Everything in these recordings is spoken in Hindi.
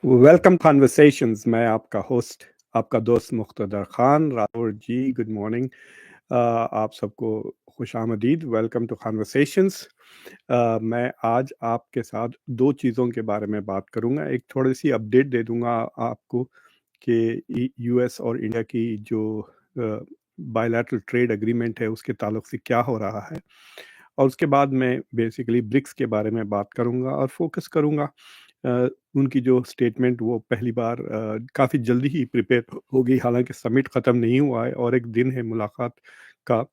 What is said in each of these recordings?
Welcome conversations. मैं आपका होस्ट, आपका दोस्त मुख्तदर खान राठौर जी। Good morning. आप सबको खुशामदीद। Welcome to conversations. मैं आज आपके साथ दो चीज़ों के बारे में बात करूंगा। एक थोड़ी सी अपडेट दे दूंगा आपको कि यूएस और इंडिया की जो बायलैटरल ट्रेड एग्रीमेंट है उसके ताल्लुक से क्या हो रहा है, और उसके बाद मैं बेसिकली ब्रिक्स के बारे में बात करूंगा और फोकस करूंगा उनकी जो स्टेटमेंट वो पहली बार काफ़ी जल्दी ही प्रिपेयर होगी। हालांकि समिट ख़त्म नहीं हुआ है और एक दिन है मुलाकात का,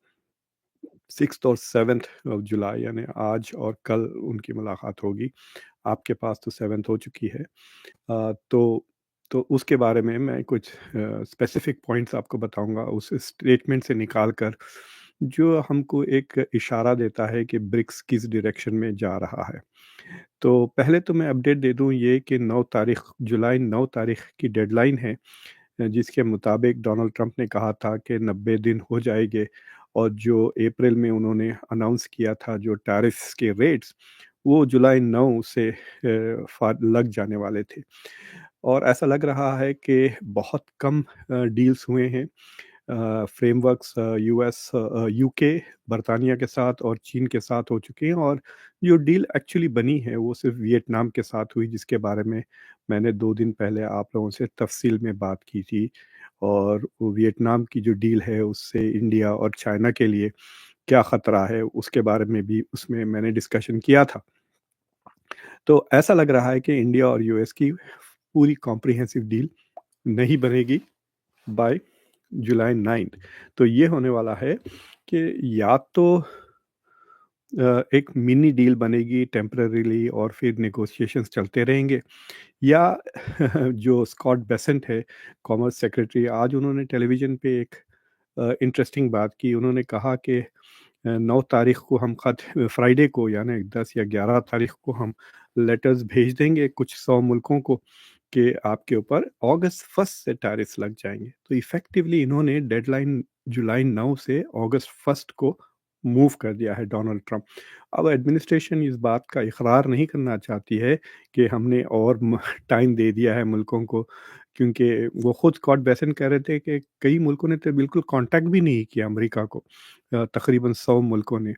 6 और 7 जुलाई, यानी आज और कल उनकी मुलाकात होगी। आपके पास तो 7 हो चुकी है। तो उसके बारे में मैं कुछ स्पेसिफिक पॉइंट्स आपको बताऊंगा उस स्टेटमेंट से निकाल कर, जो हमको एक इशारा देता है कि ब्रिक्स किस डायरेक्शन में जा रहा है। तो पहले तो मैं अपडेट दे दूं ये कि 9 तारीख जुलाई 9 तारीख की डेडलाइन है, जिसके मुताबिक डोनाल्ड ट्रंप ने कहा था कि 90 दिन हो जाएंगे, और जो अप्रैल में उन्होंने अनाउंस किया था जो टैरिफ्स के रेट्स, वो जुलाई 9 से लग जाने वाले थे। और ऐसा लग रहा है कि बहुत कम डील्स हुए हैं। फ्रेमवर्क्स यूएस, यूके, बरतानिया के साथ और चीन के साथ हो चुके हैं, और जो डील एक्चुअली बनी है वो सिर्फ वियतनाम के साथ हुई, जिसके बारे में मैंने 2 दिन पहले आप लोगों से तफसील में बात की थी। और वो वियतनाम की जो डील है उससे इंडिया और चाइना के लिए क्या ख़तरा है उसके बारे में भी उसमें मैंने डिस्कशन किया था। तो ऐसा लग रहा है कि इंडिया और यूएस की पूरी कॉम्प्रिहेंसिव डील नहीं बनेगी बाय जुलाई 9। तो ये होने वाला है कि या तो एक मिनी डील बनेगी टेम्पररीली और फिर नेगोशिएशंस चलते रहेंगे, या जो स्कॉट बेसेंट है, कॉमर्स सेक्रेटरी, आज उन्होंने टेलीविज़न पे एक इंटरेस्टिंग बात की। उन्होंने कहा कि 9 तारीख को हम खत फ्राइडे को, यानी 10 या 11 तारीख को हम लेटर्स भेज देंगे कुछ 100 मुल्कों को कि आपके ऊपर अगस्त 1 से टैरिफ्स लग जाएँगे। तो इफ़ेक्टिवली इन्होंने डेडलाइन जुलाई 9 से अगस्त 1 को मूव कर दिया है डोनाल्ड ट्रंप। अब एडमिनिस्ट्रेशन इस बात का इकरार नहीं करना चाहती है कि हमने और टाइम दे दिया है मुल्कों को, क्योंकि वो खुद स्कॉट बेसेंट कह रहे थे कि कई मुल्कों ने तो बिल्कुल कांटेक्ट भी नहीं किया अमेरिका को। तकरीबन 100 मुल्कों ने।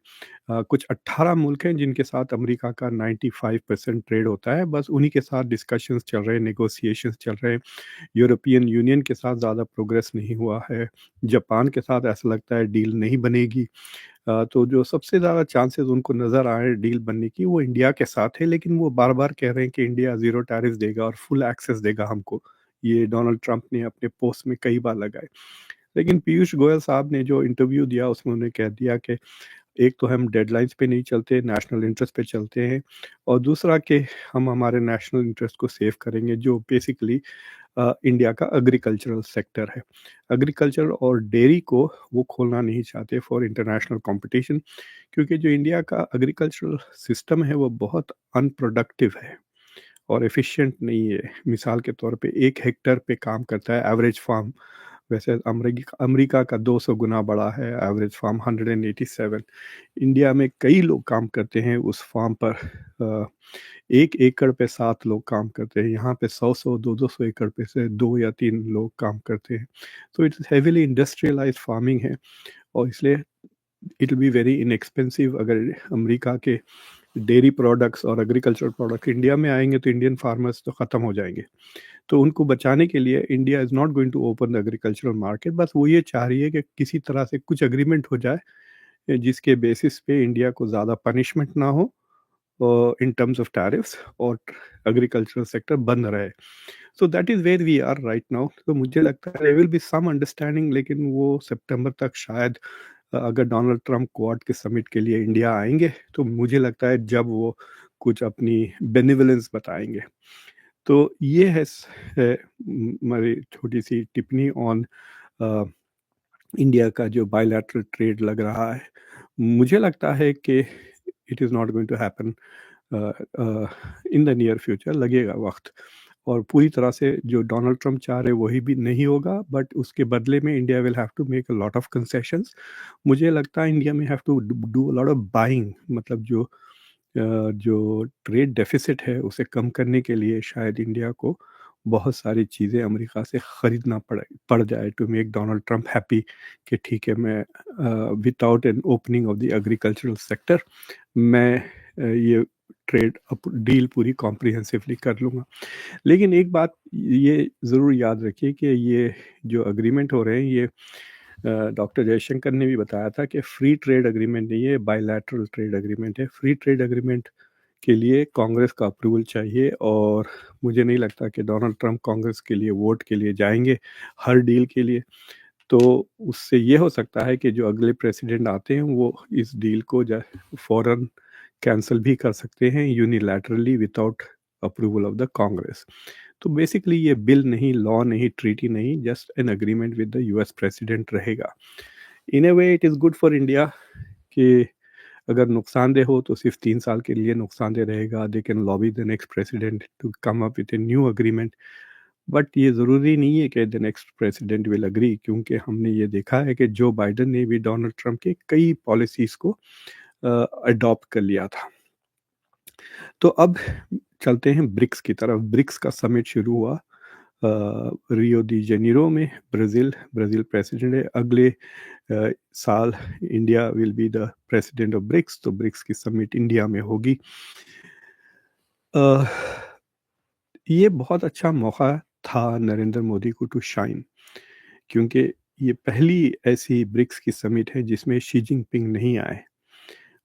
कुछ 18 मुल्क हैं जिनके साथ अमेरिका का 95% ट्रेड होता है, बस उन्हीं के साथ डिस्कशंस चल रहे हैं, नेगोशिएशंस चल रहे हैं। यूरोपियन यूनियन के साथ ज़्यादा प्रोग्रेस नहीं हुआ है। जापान के साथ ऐसा लगता है डील नहीं बनेगी। तो जो सबसे ज़्यादा चांसेस उनको नज़र आ रहे हैं डील बनने की, वो इंडिया के साथ है, लेकिन वो बार-बार कह रहे हैं कि इंडिया ज़ीरो टैरिफ देगा और फुल एक्सेस देगा हमको। ये डोनाल्ड ट्रंप ने अपने पोस्ट में कई बार लगाए। लेकिन पीयूष गोयल साहब ने जो इंटरव्यू दिया उसमें उन्होंने कह दिया कि एक तो हम डेडलाइंस पे नहीं चलते, नेशनल इंटरेस्ट पे चलते हैं, और दूसरा कि हम हमारे नेशनल इंटरेस्ट को सेव करेंगे, जो बेसिकली इंडिया का एग्रीकल्चरल सेक्टर है। एग्रीकल्चर और डेयरी को वो खोलना नहीं चाहते फॉर इंटरनेशनल कंपटीशन, क्योंकि जो इंडिया का एग्रीकल्चरल सिस्टम है वो बहुत अनप्रोडक्टिव है और एफिशिएंट नहीं है। मिसाल के तौर पे 1 हेक्टेयर पे काम करता है एवरेज फार्म, वैसे अमरीका अमरीका का 200 गुना बड़ा है एवरेज फार्म, 187। इंडिया में कई लोग काम करते हैं उस फार्म पर। 1 एकड़ पे 7 लोग काम करते हैं, यहाँ पे 100-100, 200-200 एकड़ पे से 2 या 3 लोग काम करते हैं। तो इट्स हेवीली इंडस्ट्रियलाइज्ड फार्मिंग है, और इसलिए it will be very inexpensive अगर अमेरिका के डेयरी प्रोडक्ट्स और एग्रीकल्चर प्रोडक्ट्स इंडिया में आएँगे तो इंडियन फार्मर्स तो ख़त्म हो जाएँगे। तो उनको बचाने के लिए India is not going to open the agricultural market. बस वो ये चाह रही है कि किसी तरह से कुछ एग्रीमेंट हो जाए, जिसके बेसिस पे इंडिया को ज़्यादा पनिशमेंट ना हो इन टर्म्स ऑफ टैरिफ्स, और एग्रीकल्चरल सेक्टर बंद रहे। So that is where we are right now. तो मुझे लगता है there will be some understanding, लेकिन वो सितंबर तक शायद, अगर डोनाल्ड ट्रंप क्वाड के समिट के लिए इंडिया आएँगे, तो मुझे लगता है जब वो कुछ अपनी बेनिवोलेंस बताएँगे। तो ये है मेरी छोटी-सी टिप्पणी ऑन अ, इंडिया का जो बायलैटरल ट्रेड लग रहा है। मुझे लगता है कि it is not going to happen a in the near future, लगेगा वक़्त, और पूरी तरह से जो डोनाल्ड ट्रंप चाह रहे हैं वही भी नहीं होगा, बट उसके बदले में India will have to make a lot of concessions. मुझे लगता है India may have to do a lot of buying, मतलब जो ट्रेड डेफ़िसिट है उसे कम करने के लिए शायद इंडिया को बहुत सारी चीज़ें अमेरिका से खरीदना पड़ जाए to make Donald Trump happy कि ठीक है, मैं without an opening of the agricultural sector मैं ये ट्रेड डील पूरी कॉम्प्रिहेंसिवली कर लूँगा। लेकिन एक बात ये ज़रूर याद रखिए कि ये जो एग्रीमेंट हो रहे हैं, ये डॉक्टर जयशंकर ने भी बताया था कि फ्री ट्रेड एग्रीमेंट नहीं है, बायलैटरल ट्रेड एग्रीमेंट है। फ्री ट्रेड एग्रीमेंट के लिए कांग्रेस का अप्रूवल चाहिए, और मुझे नहीं लगता कि डोनाल्ड ट्रंप कांग्रेस के लिए वोट के लिए जाएंगे हर डील के लिए। तो उससे ये हो सकता है कि जो अगले प्रेसिडेंट आते हैं वो इस डील को फौरन कैंसिल भी कर सकते हैं unilaterally without approval of the Congress. तो बेसिकली ये बिल नहीं, लॉ नहीं, ट्रीटी नहीं, just an agreement with the US president रहेगा। In a way it is good for India कि अगर नुकसानदेह हो तो सिर्फ 3 साल के लिए नुकसानदेह रहेगा। They can lobby the next president to come up with a new agreement, but ये ज़रूरी नहीं है कि the next president will agree, क्योंकि हमने ये देखा है कि जो बाइडन ने भी डोनाल्ड ट्रंप के कई पॉलिसीज़ को अडॉप्ट कर लिया था। तो अब चलते हैं ब्रिक्स की तरफ। ब्रिक्स का समिट शुरू हुआ रियो दी जेनेरो में। ब्राज़ील प्रेसिडेंट है। अगले साल India will be the president of BRICS, तो ब्रिक्स की समिट इंडिया में होगी। ये बहुत अच्छा मौका था नरेंद्र मोदी को टू शाइन, क्योंकि ये पहली ऐसी ब्रिक्स की समिट है जिसमें शी जिनपिंग नहीं आए,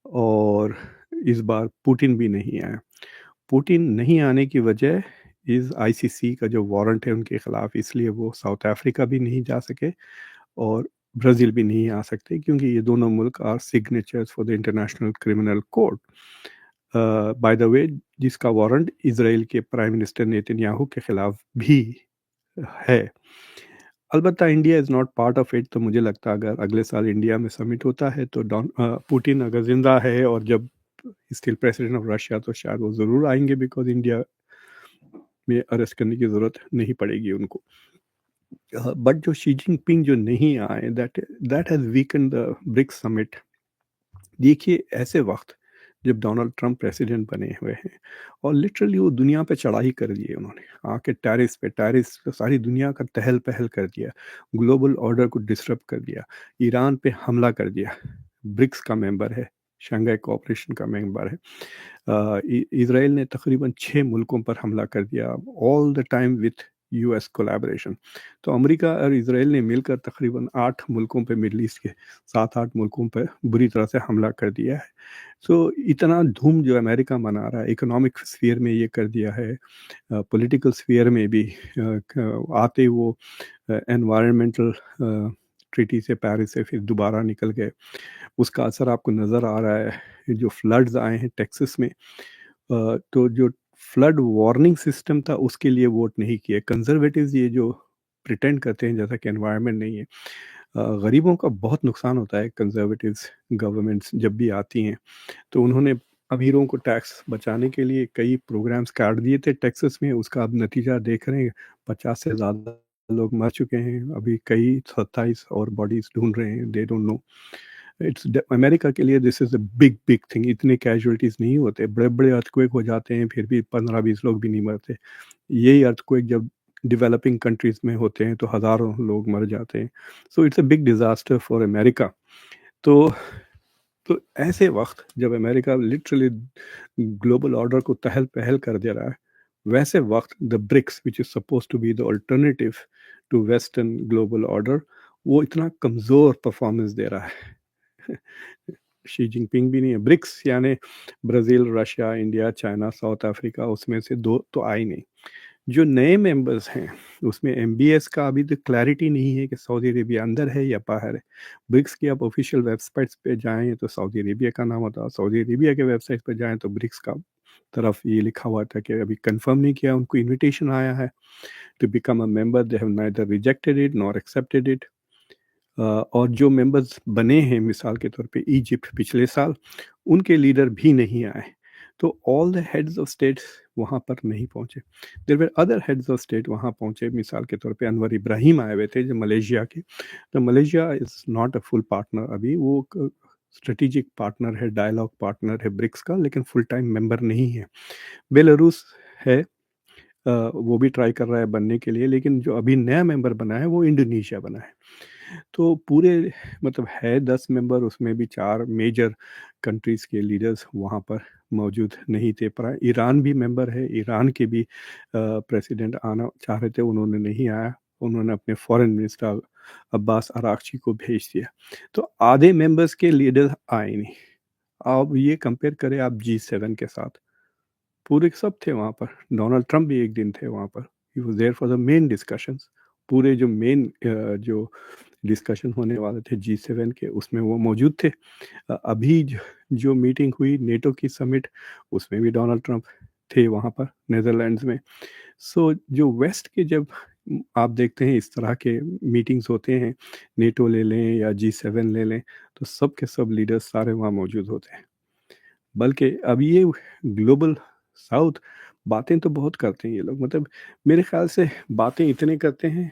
और इस बार पुतिन भी नहीं आया। पुतिन नहीं आने की वजह इस आईसीसी का जो वारंट है उनके खिलाफ, इसलिए वो साउथ अफ्रीका भी नहीं जा सके और ब्राज़ील भी नहीं आ सकते, क्योंकि ये दोनों मुल्क are signatures for the international criminal court. By the way, जिसका वारंट इजराइल के प्राइम मिनिस्टर नेतन्याहू के खिलाफ भी है। अलबत्ता India is not part of it, तो मुझे लगता है अगर अगले साल इंडिया में समिट होता है तो पुतिन अगर जिंदा है और जब स्टिल प्रेसिडेंट ऑफ रशिया, तो शायद वो ज़रूर आएंगे, बिकॉज इंडिया में अरेस्ट करने की ज़रूरत नहीं पड़ेगी उनको। बट जो शी जिनपिंग जो नहीं आए, that has weaken the BRICS summit. देखिए, ऐसे वक्त जब डोनाल्ड ट्रंप प्रेसिडेंट बने हुए हैं और लिटरली वो दुनिया पे चढ़ाई कर दी है, उन्होंने आके टैरिस पे सारी दुनिया का तहल पहल कर दिया, ग्लोबल ऑर्डर को डिस्टर्ब कर दिया, ईरान पे हमला कर दिया। ब्रिक्स का मेंबर है, शंघाई कोऑपरेशन का मेंबर है। इज़राइल ने तकरीबन 6 मुल्कों पर हमला कर दिया, all the time with US collaboration. तो अमेरिका और इज़राइल ने मिलकर तकरीबन 8 मुल्कों पे, मिडल ईस्ट के 7-8 मुल्कों पे बुरी तरह से हमला कर दिया है। सो इतना धूम जो अमेरिका मना रहा है, इकोनॉमिक स्फीयर में ये कर दिया है, पॉलिटिकल स्फीयर में भी आते वो एनवायरमेंटल ट्रीटी से, पेरिस से फिर दोबारा निकल गए। उसका असर आपको नज़र आ रहा है। जो फ्लड्स आए हैं टेक्सास में, तो जो फ्लड वार्निंग सिस्टम था उसके लिए वोट नहीं किए कंजर्वेटिव्स। ये जो प्रिटेंड करते हैं जैसा कि एनवायरनमेंट नहीं है, गरीबों का बहुत नुकसान होता है। कंजर्वेटिव्स गवर्नमेंट्स जब भी आती हैं, तो उन्होंने अमीरों को टैक्स बचाने के लिए कई प्रोग्राम्स काट दिए थे टेक्सास में। उसका अब नतीजा देख रहे हैं, 50 से ज़्यादा लोग मर चुके हैं। अभी कई 27 और बॉडीज ढूंढ रहे हैं, they don't know. It's America के लिए this is a big big thing. इतने कैजुअलिटीज़ नहीं होते, बड़े बड़े अर्थक्वेक हो जाते हैं फिर भी 15-20 लोग भी नहीं मरते। यही अर्थक्वेक जब डेवलपिंग कंट्रीज़ में होते हैं तो हज़ारों लोग मर जाते हैं। So it's a big disaster for America. तो तो ऐसे वक्त जब अमेरिका लिटरली ग्लोबल ऑर्डर को तहल पहल कर दे रहा है, वैसे वक्त the BRICS which is suppose to be the alternative to western global order, वो इतना कमज़ोर परफॉर्मेंस दे रहा है। शी जिनपिंग भी नहीं है। ब्रिक्स यानी Brazil, Russia, India, China, south Africa, उसमें से 2 तो आए नहीं। जो नए मेंबर्स हैं उसमें एमबीएस का अभी तक क्लैरिटी नहीं है कि सऊदी अरेबिया अंदर है या बाहर है। ब्रिक्स की आप ऑफिशियल वेबसाइट्स पे जाएं तो सऊदी अरेबिया का नाम होता है, सऊदी अरेबिया के वेबसाइट पे जाएं तो ब्रिक्स का तरफ ये लिखा हुआ था कि अभी कंफर्म नहीं किया। उनको इनविटेशन आया है to become a member, they have neither rejected it nor accepted it. और जो मेंबर्स बने हैं, मिसाल के तौर पे इजिप्ट पिछले साल, उनके लीडर भी नहीं आए। तो all the heads of states वहाँ पर नहीं पहुँचे। There were other heads of state वहाँ पहुँचे। मिसाल के तौर पे अनवर इब्राहिम आए हुए थे जो मलेशिया के। तो Malaysia is not a full partner अभी, वो स्ट्रेटेजिक पार्टनर है, डायलॉग पार्टनर है ब्रिक्स का, लेकिन फुल टाइम मेंबर नहीं है। बेलारूस है, वो भी ट्राई कर रहा है बनने के लिए, लेकिन जो अभी नया मेंबर बना है वो इंडोनेशिया बना है। तो पूरे मतलब है 10 मेंबर, उसमें भी 4 मेजर कंट्रीज़ के लीडर्स वहाँ पर मौजूद नहीं थे। पर ईरान भी मेंबर है, ईरान के भी प्रेसिडेंट आना चाह रहे थे, उन्होंने नहीं आया। उन्होंने अपने फॉरेन मिनिस्टर अब्बास अरागची को भेज दिया। तो आधे मेंबर्स के लीडर आए नहीं। अब ये कंपेयर करें आप G7 के साथ, पूरे सब थे वहाँ पर। डोनाल्ड ट्रम्प भी एक दिन थे वहाँ पर। He was there for the main discussions. पूरे जो मेन जो डिस्कशन होने वाले थे G7 के, उसमें वो मौजूद थे। अभी जो मीटिंग हुई नेटो की समिट, उसमें भी डोनाल्ड ट्रम्प थे वहाँ पर नेदरलैंड्स में। सो जो वेस्ट के जब आप देखते हैं इस तरह के मीटिंग्स होते हैं, नेटो ले लें या G7 ले लें, तो सब के सब लीडर्स सारे वहाँ मौजूद होते हैं। बल्कि अब ये ग्लोबल साउथ बातें तो बहुत करते हैं ये लोग, मतलब मेरे ख्याल से बातें इतने करते हैं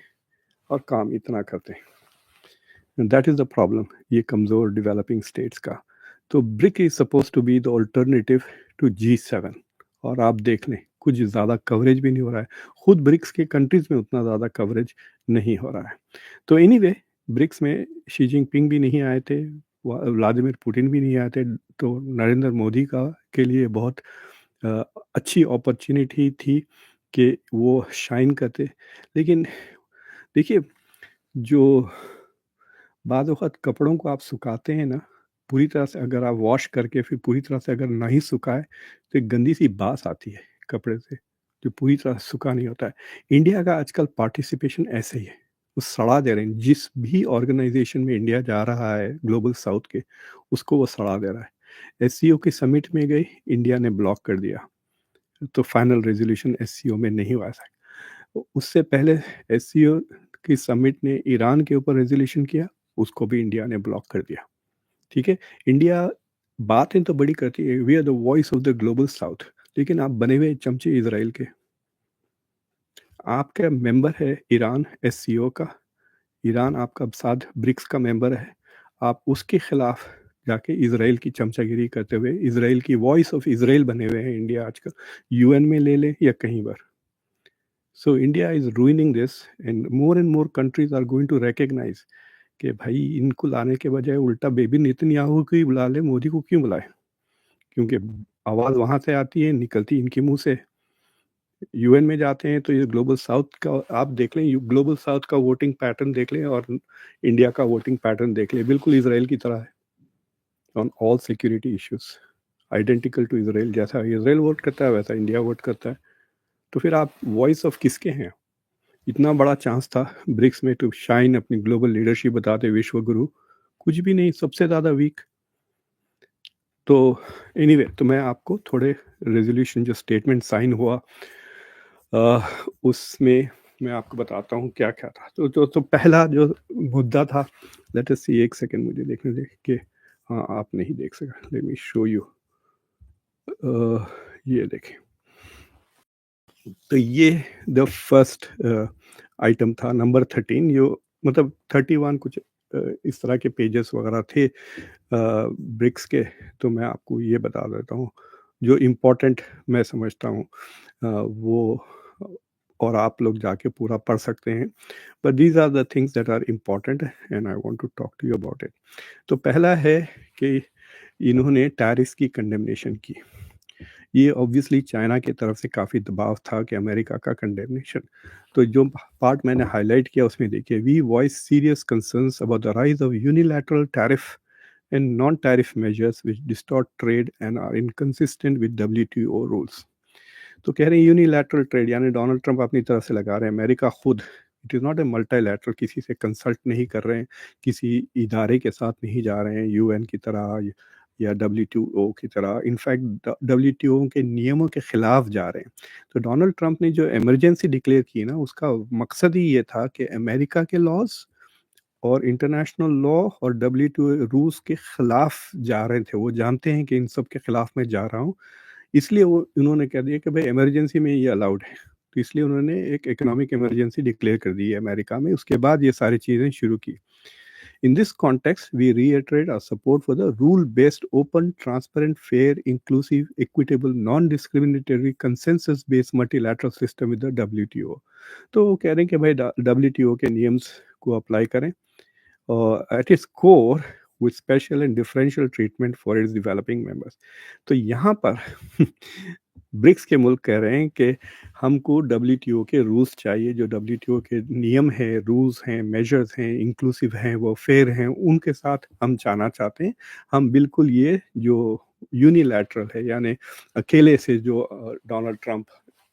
और काम इतना करते हैं। दैट इज़ द प्रॉब्लम ये कमज़ोर डेवलपिंग स्टेट्स का। तो BRIC is suppose to be the alternative to G7, और आप देख लें कुछ ज़्यादा कवरेज भी नहीं हो रहा है। खुद ब्रिक्स के कंट्रीज़ में उतना ज़्यादा कवरेज नहीं हो रहा है। तो एनीवे, ब्रिक्स में शी जिनपिंग भी नहीं आए थे, व्लादिमीर पुतिन भी नहीं आए थे। तो नरेंद्र मोदी का के लिए बहुत अ, अच्छी अपॉर्चुनिटी थी कि वो शाइन करते। लेकिन देखिए, जो बाद वक़्त कपड़ों को आप सुखाते हैं ना, पूरी तरह से अगर आप वॉश करके फिर पूरी तरह से अगर नहीं सुखाए, तो एक गंदी-सी बास आती है कपड़े से, जो पूरी तरह से सूखा नहीं होता है। इंडिया का आजकल पार्टिसिपेशन ऐसे ही है, वो सड़ा दे रहे हैं। जिस भी ऑर्गनाइज़ेशन में इंडिया जा रहा है ग्लोबल साउथ के, उसको वो सड़ा दे रहा है। एससीओ की समिट में गए, इंडिया ने ब्लॉक कर दिया, तो फाइनल रेज़ोल्यूशन एससीओ में नहीं हुआ था। उससे पहले एससीओ की समिट ने ईरान के ऊपर रेज़ोल्यूशन किया, उसको भी इंडिया ने ब्लॉक कर दिया। ठीक है? इंडिया बातें तो बड़ी करती है, we are the voice of the global south, लेकिन आप बने हुए चमचे इज़राइल के। आपका मेंबर है ईरान एससीओ का, ईरान आपका साथ ब्रिक्स का मेंबर है। आप उसके खिलाफ जाके इज़राइल की चमचागिरी करते हुए इज़राइल की वॉइस ऑफ इज़राइल बने हुए हैं इंडिया आजकल, यूएन में ले लें या कहीं पर। So India is ruining this, and more countries are going to recognize कि भाई इनको लाने के बजाय उल्टा बेबी नेतन्याहू को ही बुला ले, मोदी को क्यों बुलाए? क्योंकि आवाज़ वहाँ से आती है, निकलती इनके मुँह से। यूएन में जाते हैं तो ये ग्लोबल साउथ का आप देख लें, ग्लोबल साउथ का वोटिंग पैटर्न देख लें और इंडिया का वोटिंग पैटर्न देख लें, बिल्कुल इज़राइल की तरह है on all security issues, identical to Israel. जैसा इज़राइल वोट करता है वैसा इंडिया वोट करता है। तो फिर आप वॉइस ऑफ किसके हैं? इतना बड़ा चांस था ब्रिक्स में टू शाइन, अपनी ग्लोबल लीडरशिप बताते विश्व गुरु, कुछ भी नहीं, सबसे ज़्यादा वीक। तो एनीवे, तो मैं आपको थोड़े रेजोल्यूशन जो स्टेटमेंट साइन हुआ उसमें मैं आपको बताता हूँ क्या क्या था। तो पहला जो मुद्दा था, लेट अस सी, एक सेकंड मुझे देखने दे कि हाँ आप नहीं देख सका, लेट मी शो यू। ये देखें, तो ये द फर्स्ट आइटम था नंबर 13, जो मतलब 31 कुछ इस तरह के पेजेस वगैरह थे ब्रिक्स के। तो मैं आपको ये बता देता हूँ जो इम्पोर्टेंट मैं समझता हूँ, वो और आप लोग जाके पूरा पढ़ सकते हैं। But these are the things that are important and I want to talk to you about it. तो पहला है कि इन्होंने टैरिफ्स की कंडेमनेशन की। ये ऑब्वियसली चाइना की तरफ से काफ़ी दबाव था कि अमेरिका का कंडेमनेशन। तो जो पार्ट मैंने हाईलाइट किया उसमें देखिए, we voice serious concerns about the rise of unilateral tariff and non tariff measures which distort trade and are inconsistent with WTO rules. तो कह रहे हैं यूनिलैटरल ट्रेड, यानी डोनाल्ड ट्रंप अपनी तरफ से लगा रहे हैं, अमेरिका खुद, it is not a multilateral, किसी से कंसल्ट नहीं कर रहे हैं, किसी इदारे के साथ नहीं जा रहे हैं यूएन की तरह या WTO की तरह, इनफैक्ट WTO के नियमों के खिलाफ जा रहे हैं। तो डोनाल्ड ट्रंप ने जो इमरजेंसी डिक्लेयर की ना, उसका मकसद ही ये था कि अमेरिका के लॉज और इंटरनेशनल लॉ और WTO रूल्स के खिलाफ जा रहे थे। वो जानते हैं कि इन सब के खिलाफ मैं जा रहा हूँ, इसलिए वो उन्होंने कह दिया कि भाई इमरजेंसी में ये अलाउड है। तो इसलिए उन्होंने एक इकोनॉमिक इमरजेंसी डिक्लेयर कर दी है अमेरिका में, उसके बाद ये सारी चीज़ें शुरू की। In this context, we reiterate our support for the rule-based, open, transparent, fair, inclusive, equitable, non-discriminatory, consensus-based multilateral system with the WTO. तो वो कह रहे हैं कि भाई WTO के नियम्स को अप्लाई करें और at its core with special and differential treatment for its developing members. तो यहाँ पर ब्रिक्स के मुल्क कह रहे हैं कि हमको WTO के रूल्स चाहिए, जो WTO के नियम हैं, रूल्स हैं, मेजर्स हैं, इंक्लूसिव हैं, वो फेयर हैं, उनके साथ हम जाना चाहते हैं। हम बिल्कुल ये जो यूनिलैटरल है, यानी अकेले से जो डोनाल्ड ट्रंप,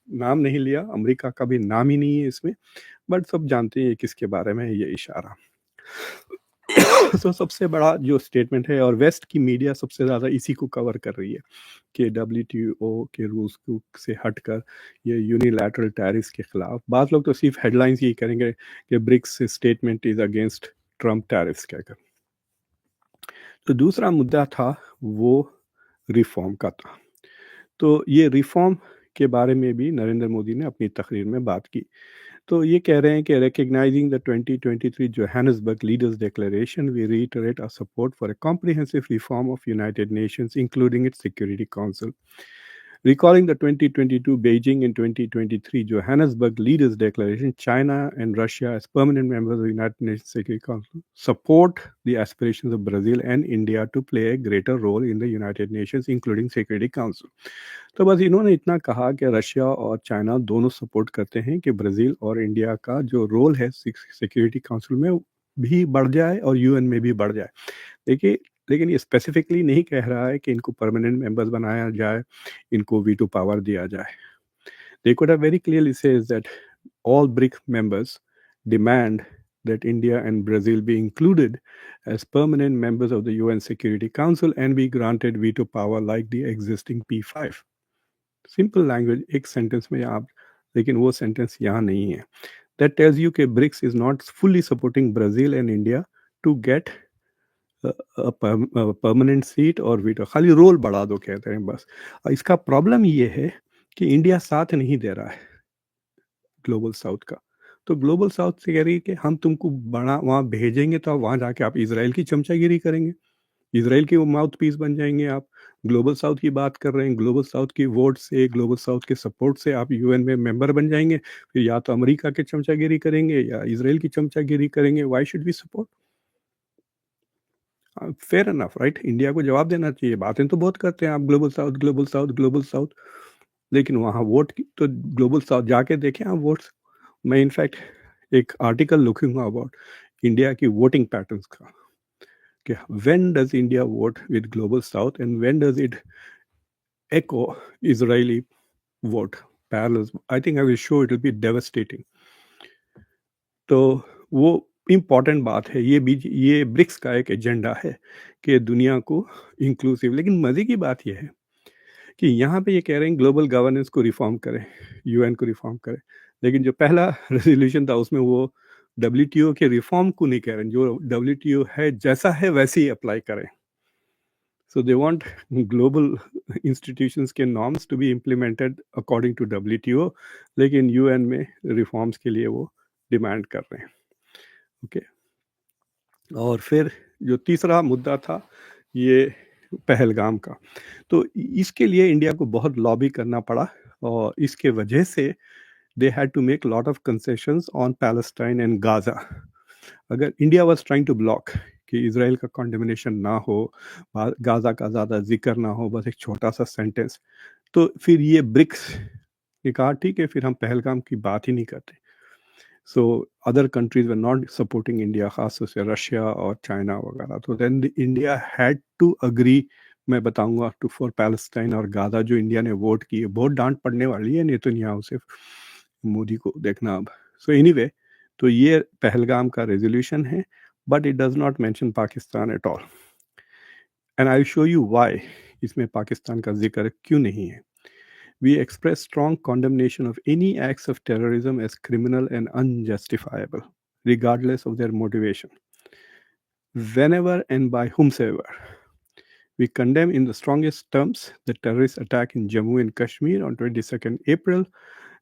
नाम नहीं लिया, अमेरिका का भी नाम ही नहीं है इसमें, बट सब जानते हैं किसके बारे में है ये इशारा। तो सबसे बड़ा जो स्टेटमेंट है, और वेस्ट की मीडिया सबसे ज़्यादा इसी को कवर कर रही है कि WTO के रूल्स से हटकर ये यूनिलैटरल टैरिफ्स के खिलाफ। बाद लोग तो सिर्फ हेडलाइंस यही करेंगे कि BRICS statement is against Trump tariffs कहकर। तो दूसरा मुद्दा था वो रिफॉर्म का था। तो ये रिफॉर्म के बारे में भी नरेंद्र मोदी ने अपनी तकरीर में बात की। तो ये कह रहे हैं कि recognizing the 2023 Johannesburg Leaders Declaration, we reiterate our support for a comprehensive reform of United Nations, including its Security Council. Recalling the 2022 Beijing and 2023 Johannesburg Leaders Declaration, China and Russia, as permanent members of the United Nations Security Council, support the aspirations of Brazil and India to play a greater role in the United Nations, including Security Council. तो बस इन्होंने इतना कहा कि रशिया और चाइना दोनों सपोर्ट करते हैं कि ब्राज़ील और इंडिया का जो रोल है सिक्योरिटी काउंसिल में भी बढ़ जाए और यूएन में भी बढ़ जाए। देखिए, लेकिन ये स्पेसिफिकली नहीं कह रहा है कि इनको परमानेंट मेंबर्स बनाया जाए, इनको वीटो पावर दिया जाए। They could have very clearly says that all BRIC members demand that India and Brazil be included as permanent members of the UN Security Council and be granted veto power like the existing P5. Simple language, एक सेंटेंस में आप, लेकिन वो सेंटेंस यहाँ नहीं है। दैट टेल्स यू कि BRICS is not fully supporting Brazil and India to get permanent seat और वीटो, खाली रोल बढ़ा दो कहते हैं बस। इसका प्रॉब्लम ये है कि इंडिया साथ नहीं दे रहा है ग्लोबल साउथ का। तो ग्लोबल साउथ से कह रही है कि हम तुमको बड़ा वहाँ भेजेंगे तो वहाँ जाके आप इजराइल की चमचागिरी करेंगे, इजराइल के वो माउथ पीस बन जाएंगे आप। ग्लोबल साउथ की बात कर रहे हैं, ग्लोबल साउथ की वोट से, ग्लोबल साउथ के सपोर्ट से आप यूएन में मेंबर बन जाएंगे, फिर या तो अमेरिका के चमचागिरी करेंगे या इजराइल की चमचागिरी करेंगे। Why should we support? Fair enough, right? India को जवाब देना चाहिए। बातें तो बहुत करते हैं आप, global south, global south, global south, लेकिन वहाँ वोट की तो ग्लोबल साउथ जाके देखें आप वोट्स। मैं इनफैक्ट एक आर्टिकल लिखूंगा अबाउट इंडिया की वोटिंग पैटर्न्स का, कि when does India vote with Global South and when does it echo Israeli vote parallels? I think I will show it will be devastating. तो वो इम्पॉर्टेंट बात है। ये ब्रिक्स का एक एजेंडा है कि दुनिया को इंक्लूसिव। लेकिन मज़े की बात यह है कि यहाँ पे ये कह रहे हैं ग्लोबल गवर्नेंस को रिफॉर्म करें, यूएन को रिफॉर्म करें, लेकिन जो पहला रेजोल्यूशन था उसमें वो WTO के रिफॉर्म को नहीं कह रहे हैं। जो WTO है जैसा है वैसे ही अप्लाई करें। So they want global institutions के norms to be implemented according to WTO, लेकिन UN में रिफॉर्म्स के लिए वो डिमांड कर रहे हैं। ओके, और फिर जो तीसरा मुद्दा था ये पहलगाम का, तो इसके लिए इंडिया को बहुत लॉबी करना पड़ा और इसके वजह से they had to make a lot of concessions on Palestine and Gaza. अगर India was trying to block कि इसराइल का कॉन्डेमिनेशन ना हो, गाजा का ज़्यादा जिक्र ना हो, बस एक छोटा सा सेंटेंस, तो फिर ये ब्रिक्स ने कहा ठीक है, फिर हम पहलगाम की बात ही नहीं करते। So other countries were not supporting India, खासतौर से रशिया और चाइना वगैरह। तो then India had to agree, मैं बताऊंगा, टू फॉर पैलेस्टाइन और गाजा। जो इंडिया ने वोट की है, बहुत डांट पड़ने वाली है नेतन्याहू से, मोदी को देखना अब। सो एनीवे, तो ये पहलगाम का रेजोल्यूशन है, but it does not mention Pakistan at all, and I show you why इसमें पाकिस्तान का जिक्र क्यों नहीं है। We express strong condemnation of any acts of terrorism as criminal and unjustifiable, regardless of their motivation, whenever and by whomsoever. We condemn in the strongest terms the terrorist attack in Jammu and Kashmir on 22nd April,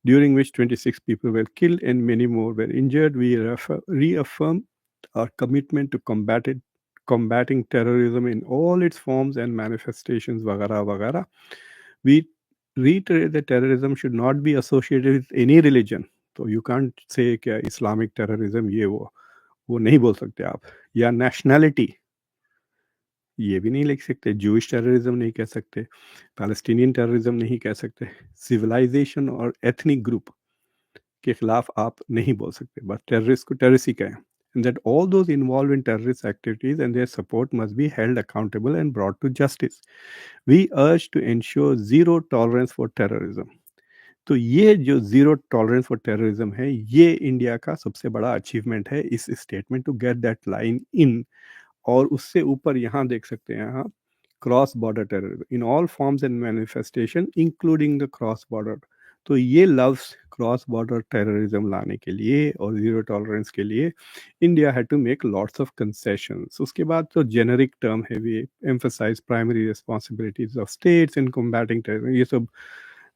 during which 26 people were killed and many more were injured. We reaffirm our commitment to combating terrorism in all its forms and manifestations, वगैरह वगैरह. We reiterate that terrorism should not be associated with any religion. तो you can't say क्या Islamic terrorism ये वो नहीं बोल सकते आप. या nationality ये भी नहीं लिख सकते. Jewish terrorism नहीं कह सकते. Palestinian terrorism नहीं कह सकते. Civilization और ethnic group के खिलाफ आप नहीं बोल सकते. बस टेररिस्ट को टेररिस्ट ही कहें. And that all those involved in terrorist activities and their support must be held accountable and brought to justice. We urge to ensure zero tolerance for terrorism. तो ये जो जीरो टॉलरेंस फॉर टेररिज्म है, ये इंडिया का सबसे बड़ा अचीवमेंट है इस statement to get that line in. और उससे ऊपर यहाँ देख सकते हैं आप cross border terrorism in all forms and manifestation including the cross border. तो ये लफ्स क्रॉस बॉर्डर टेररिज्म लाने के लिए और जीरो टॉलरेंस के लिए India had to make lots of concessions. उसके बाद तो जेनरिक टर्म है, we emphasize primary responsibilities of states in combating terrorism. ये सब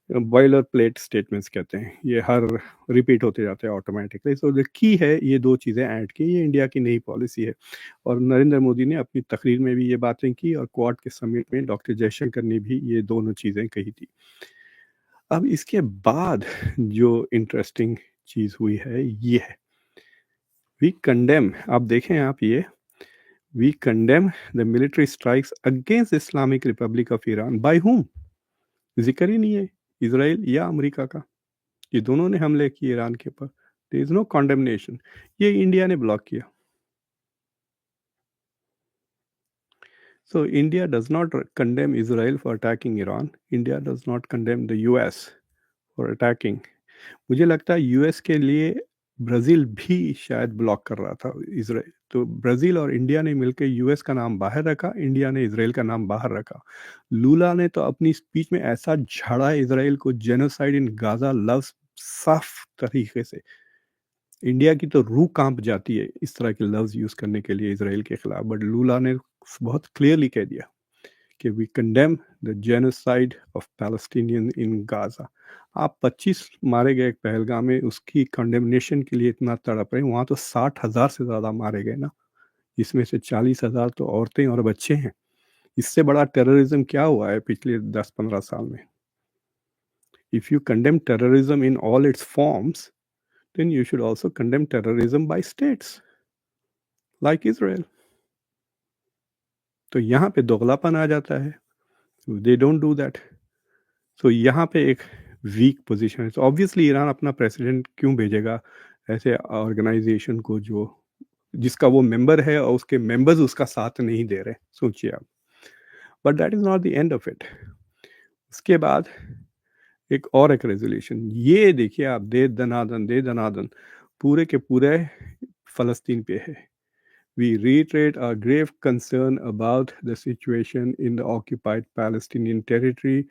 बॉयलर प्लेट स्टेटमेंट्स कहते हैं. ये हर रिपीट होते जाते हैं ऑटोमेटिकली. सो जो की है ये दो चीज़ें ऐड की. ये इंडिया की नई पॉलिसी है और नरेंद्र मोदी ने अपनी तकरीर में भी ये बातें की और क्वाड के समिट में डॉक्टर जयशंकर ने भी ये दोनों चीज़ें कही थी. अब इसके बाद जो इंटरेस्टिंग चीज़ हुई है ये है वी कंडेम. आप देखें आप ये we condemn the military strikes against Islamic Republic of Iran. By whom? जिक्र ही नहीं है इजराइल या अमेरिका का. ये दोनों ने हमले किए ईरान के ऊपर. There is no condemnation. ये इंडिया ने ब्लॉक किया. So India does not condemn Israel for attacking Iran. India does not condemn the US for attacking. मुझे लगता है यूएस के लिए ब्राज़ील भी शायद ब्लॉक कर रहा था इजराइल. तो ब्राज़ील और इंडिया ने मिलकर यूएस का नाम बाहर रखा, इंडिया ने इजराइल का नाम बाहर रखा. लूला ने तो अपनी स्पीच में ऐसा झाड़ा इजराइल को, जेनोसाइड इन गाजा लफ्ज साफ तरीके से. इंडिया की तो रूह कांप जाती है इस तरह के लफ्ज यूज करने के लिए इजराइल के खिलाफ. बट लूला ने बहुत क्लियरली कह दिया कि we condemn the genocide of Palestinian in Gaza. आप 25 मारे गए पहलगाम में, उसकी कंडेमनेशन के लिए इतना तड़प रहे. वहाँ तो 60,000 से ज़्यादा मारे गए ना, इसमें से 40,000 तो औरतें और बच्चे हैं. इससे बड़ा टेररिज्म क्या हुआ है पिछले 10-15 साल में? If you condemn terrorism in all it's forms then you should also condemn terrorism by states like Israel. तो यहाँ पे दोगलापन आ जाता है. They don't do that. तो यहाँ पे एक वीक पोजीशन है. तो ऑब्वियसली ईरान अपना प्रेसिडेंट क्यों भेजेगा ऐसे ऑर्गेनाइजेशन को जो जिसका वो मेंबर है और उसके मेंबर्स उसका साथ नहीं दे रहे. सोचिए आप. But that is not the end of it. उसके बाद एक और एक रेजोल्यूशन ये देखिए आप, दे दनादन पूरे के पूरे फ़लस्तीन पे है. We reiterate our grave concern about the situation in the occupied Palestinian territory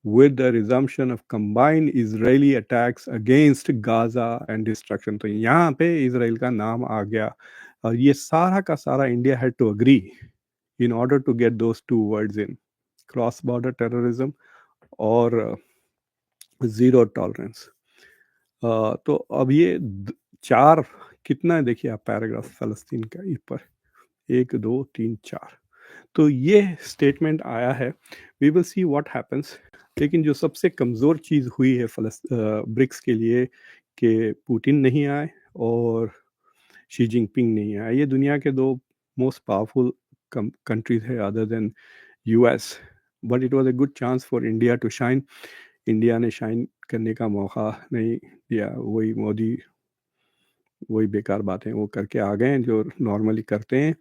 with the resumption of combined Israeli attacks against Gaza and destruction. तो यहाँ पे इसराइल का नाम आ गया और ये सारा का सारा India had to agree in order to get those two words in, cross border terrorism और जीरो टॉलरेंस. तो अब ये चार कितना है देखिए आप पैराग्राफ फ़लस्तीन का ऊपर 1 2 3 4. तो ये स्टेटमेंट आया है. We will see what happens. लेकिन जो सबसे कमज़ोर चीज़ हुई है ब्रिक्स के लिए कि पुतिन नहीं आए और शी जिनपिंग नहीं आए. ये दुनिया के दो मोस्ट पावरफुल कंट्रीज है other than US. But it was a good chance for India to shine. India ने शाइन करने का मौका नहीं दिया. वही मोदी वही बेकार बातें वो करके आ गए हैं जो नॉर्मली करते हैं.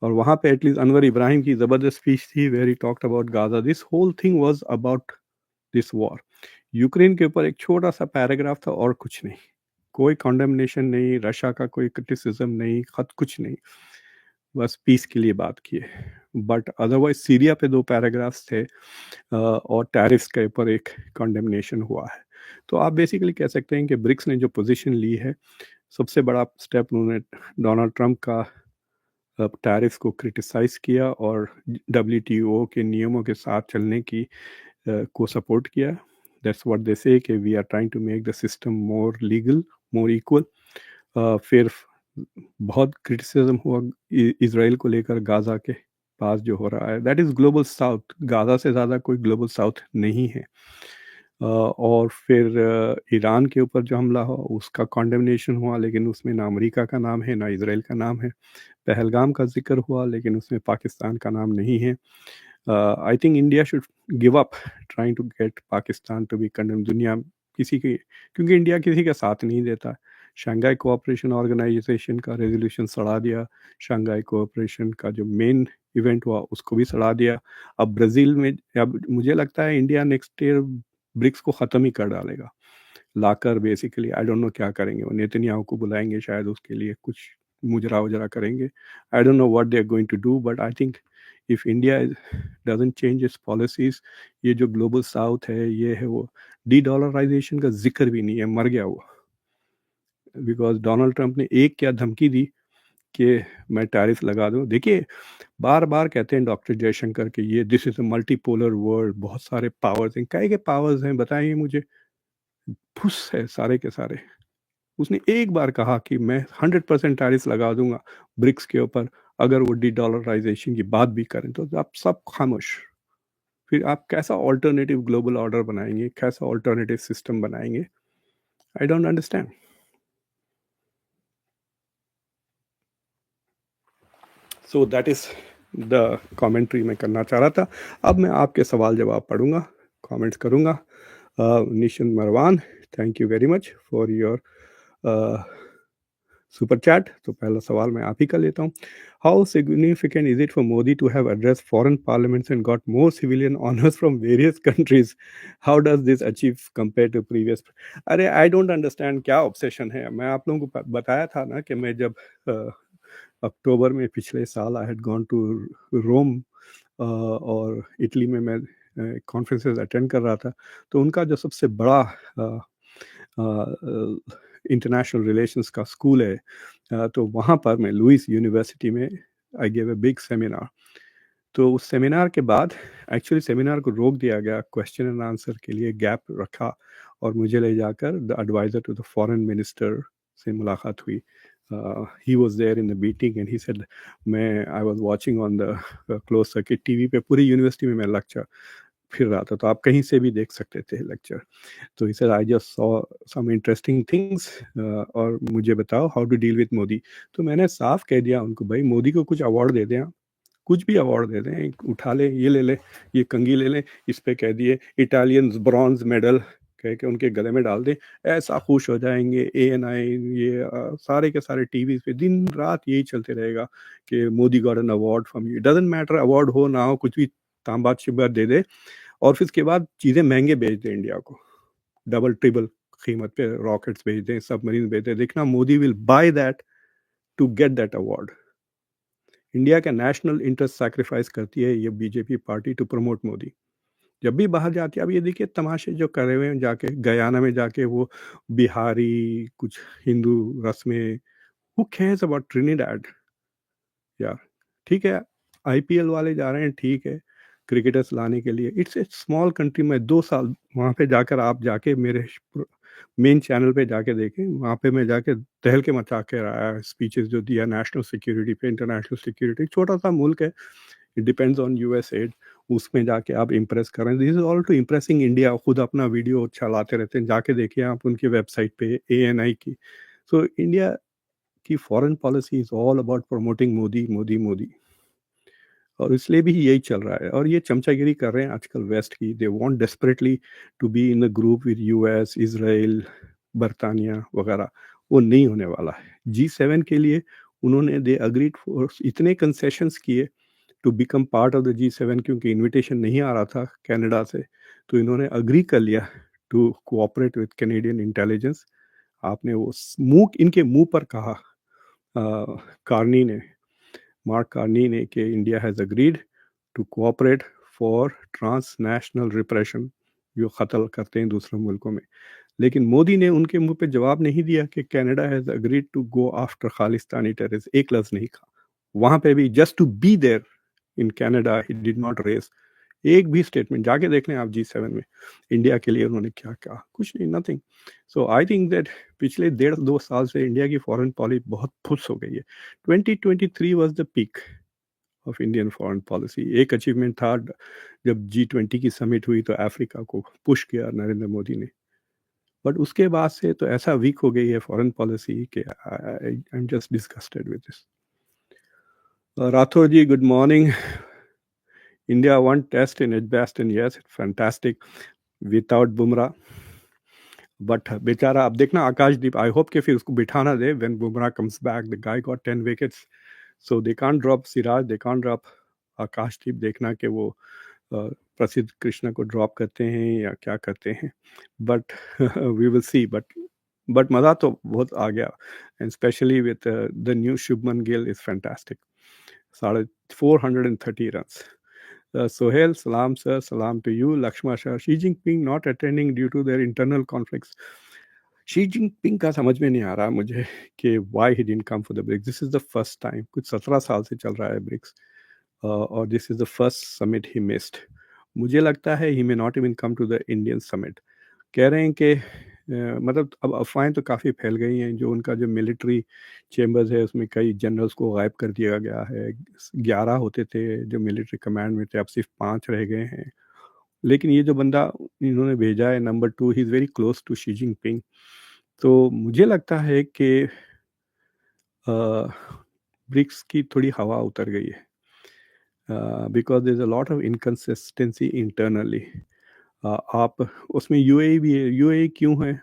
और वहाँ पे एटलीस्ट अनवर इब्राहिम की ज़बरदस्त स्पीच थी where he talked about Gaza. This whole thing was about this war. Ukraine के ऊपर एक छोटा सा पैराग्राफ था और कुछ नहीं. कोई कॉन्डेमनेशन नहीं, रशिया का कोई क्रिटिसिज्म नहीं, खत कुछ नहीं. बस पीस के लिए बात की है. बट अदरवाइज सीरिया पे 2 पैराग्राफ्स थे और टैरिफ्स के ऊपर एक कॉन्डेमनेशन हुआ है. तो आप बेसिकली कह सकते हैं कि ब्रिक्स ने जो पोजीशन ली है, सबसे बड़ा स्टेप उन्होंने डोनाल्ड ट्रंप का टैरिफ्स को क्रिटिसाइज़ किया और डब्ल्यूटीओ के नियमों के साथ चलने की को सपोर्ट किया. दैट्स व्हाट दे से कि we are trying to make the system more legal, more equal. फिर बहुत क्रिटिसिज्म हुआ इज़राइल को लेकर गाज़ा के पास जो हो रहा है, that is global south. Gaza से ज़्यादा कोई ग्लोबल साउथ नहीं है। और फिर ईरान के ऊपर जो हमला हुआ उसका कॉन्डेमनेशन हुआ, लेकिन उसमें ना अमेरिका का नाम है ना इज़राइल का नाम है। पहलगाम का ज़िक्र हुआ, लेकिन उसमें पाकिस्तान का नाम नहीं है। I think India should give up trying to get Pakistan to be condemn. दुनिया किसी की, क्योंकि इंडिया किसी का साथ नहीं देता। शंघाई कोऑपरेशन ऑर्गेनाइजेशन का रेजोल्यूशन सड़ा दिया, शंघाई कोऑपरेशन का जो मेन इवेंट हुआ उसको भी सड़ा दिया। अब ब्राज़ील में, अब मुझे लगता है इंडिया नेक्स्ट ईयर ब्रिक्स को ख़त्म ही कर डालेगा लाकर। बेसिकली आई डोंट नो क्या करेंगे वो, नेतन्याहू को बुलाएंगे शायद, उसके लिए कुछ मुजरा वजरा करेंगे। I don't know what they are going to do, but I think if India doesn't change its policies, ये जो ग्लोबल साउथ है ये है वो डी डॉलराइजेशन का जिक्र भी नहीं है, मर गया वो। बिकॉज डोनाल्ड ट्रंप ने एक क्या धमकी दी कि मैं टैरिफ लगा दूं। देखिए बार बार कहते हैं डॉक्टर जयशंकर कि ये this is a multipolar world, बहुत सारे पावर्स हैं। कई के पावर्स हैं बताइए मुझे? फुस है सारे के सारे। उसने एक बार कहा कि मैं 100% टैरिफ लगा दूंगा ब्रिक्स के ऊपर, अगर वो डी डॉलराइजेशन की बात भी करें तो आप सब खामोश। फिर आप कैसा ऑल्टरनेटिव ग्लोबल ऑर्डर बनाएंगे, कैसा ऑल्टरनेटिव सिस्टम बनाएंगे? आई don't understand. So that is the commentary मैं करना चाह रहा था। अब मैं आपके सवाल जवाब पढ़ूंगा, कमेंट्स करूंगा। Nishan Marwan, thank you very much for your super chat. तो पहला सवाल मैं आप ही का लेता हूँ। How significant is it for Modi to have address foreign parliaments and got more civilian honours from various countries? How does this achieve compare to previous? अरे आई डोंट अंडरस्टैंड क्या ऑब्सेशन है। मैं आप लोगों को बताया था ना कि मैं जब अक्टूबर में पिछले साल आई हैड गॉन टू रोम और इटली में मैं कॉन्फ्रेंसेस अटेंड कर रहा था। तो उनका जो सबसे बड़ा इंटरनेशनल रिलेशंस का स्कूल है, तो वहाँ पर मैं लुइस यूनिवर्सिटी में I gave a big seminar. तो उस सेमिनार के बाद एक्चुअली सेमिनार को रोक दिया गया, क्वेश्चन एंड आंसर के लिए गैप रखा, और मुझे ले जाकर the adviser to the foreign minister से मुलाकात हुई। He was there in the meeting and he said, मैं I was watching on the closed circuit TV पे, पूरी यूनिवर्सिटी में मैं लेक्चर फिर रहा था, तो आप कहीं से भी देख सकते थे लेक्चर। तो he said I just saw some interesting things, और मुझे बताओ how to deal with Modi. तो मैंने साफ कह दिया उनको, भाई मोदी को कुछ अवार्ड दे दें, कुछ भी अवार्ड दे दें, उठा ले, ये ले ले, ये कंघी ले लें, इस पे कह दिए इटालियन ब्रॉन्ज मेडल कह के उनके गले में डाल दें, ऐसा खुश हो जाएंगे। ANI ये सारे के सारे टीवी पे दिन रात यही चलते रहेगा कि Modi got an award from you. Doesn't matter award हो ना हो, कुछ भी तांबा चिब्बर दे दे, और फिर उसके बाद चीज़ें महंगे बेच दें इंडिया को, डबल ट्रिपल कीमत पे रॉकेट्स भेज दें, सबमरीन भेज दें। देखना Modi will buy that to get that award. India का नेशनल इंटरेस्ट सैक्रिफाइस करती है ये BJP party to promote Modi. जब भी बाहर जाती है, अब ये देखिए तमाशे जो करे हुए हैं, जाके गयाना में जाके वो बिहारी कुछ हिंदू रस्में, हु केयर्स अबाउट ट्रिनिडाड यार। ठीक है IPL वाले जा रहे हैं, ठीक है क्रिकेटर्स लाने के लिए, इट्स ए स्मॉल कंट्री में 2 साल वहाँ पे जाकर आप जाके मेरे मेन चैनल पे जाके देखें, वहाँ पे मैं जाके तहल के मचा के आया, स्पीचेस जो दिया नेशनल सिक्योरिटी पे, इंटरनेशनल सिक्योरिटी। छोटा सा मुल्क है, it depends on US aid, उसमें जाके आप इम्प्रेस कर रहे हैं। This is all to impressing India. खुद अपना वीडियो चलाते रहते हैं, जाके देखिए आप उनकी वेबसाइट पे ANI की। सो इंडिया की foreign policy is all about promoting Modi Modi Modi, और इसलिए भी यही चल रहा है। और ये चमचागिरी कर रहे हैं आजकल वेस्ट की, they want desperately to be in a group with US, Israel, बरतानिया वगैरह। वो नहीं होने वाला है। G7 के लिए उन्होंने दे अग्रीड फॉर इतने कंसेशंस किए to become part of the G7, क्योंकि इनविटेशन नहीं आ रहा था कनाडा से, तो इन्होंने अग्री कर लिया to cooperate with Canadian intelligence. आपने वो मुंह, इनके मुंह पर कहा कार्नी ने, मार्क कार्नी ने, कि India has agreed to cooperate for transnational repression, जो कत्ल करते हैं दूसरे मुल्कों में। लेकिन मोदी ने उनके मुंह पे जवाब नहीं दिया कि Canada has agreed to go after Khalistani terrorist, एक लफ्ज़ नहीं कहा। वहाँ पे भी just to be there in Canada he did not raise एक भी स्टेटमेंट जाके देख लें आप G7 में इंडिया के लिए उन्होंने क्या कहा, कुछ नहीं, nothing. So I think that पिछले 1.5-2 साल से इंडिया की फॉरेन पॉलिसी बहुत फुस हो गई है। 2023 was the peak of Indian foreign policy. एक अचीवमेंट था जब G20 की समिट हुई तो अफ्रीका को पुश किया नरेंद्र मोदी ने, बट उसके बाद से तो ऐसा वीक हो गई है फॉरेन पॉलिसी कि I am just disgusted with this. Rathore ji, good morning. India won test in Edgbaston, yes, fantastic, without Bumrah. But बेचारा अब देखना आकाशदीप, आई होप कि फिर उसको बिठाना दे when Bumrah comes back. The guy got 10 wickets, so they can't drop Siraj, they can't drop Akashdeep. देखना कि वो प्रसिद्ध कृष्णा को ड्रॉप करते हैं या क्या करते हैं, but we will see. But मज़ा तो बहुत आ गया, and specially with the new Shubman Gill is fantastic. 430 runs. Sohail, salam sir, salam to you. Lakshma Shah, Xi Jinping not attending due to their internal conflicts. Xi Jinping का समझ में नहीं आ रहा मुझे कि why he didn't come for the BRICS. This is the first time, कुछ 17 साल से चल रहा है BRICS, और this is the first summit he missed. मुझे लगता है he may not even come to the Indian summit. कह रहे हैं कि मतलब अब अफवाहें तो काफ़ी फैल गई हैं, जो उनका जो मिलिट्री चेम्बर्स है उसमें कई जनरल्स को गायब कर दिया गया है। 11 होते थे जो मिलिट्री कमांड में थे, अब सिर्फ 5 रह गए हैं। लेकिन ये जो बंदा इन्होंने भेजा है number 2, he is very close to Xi Jinping. तो मुझे लगता है कि ब्रिक्स की थोड़ी हवा उतर गई है, because there is a lot of inconsistency internally. आप उसमें यूएई भी है। यूएई क्यों है,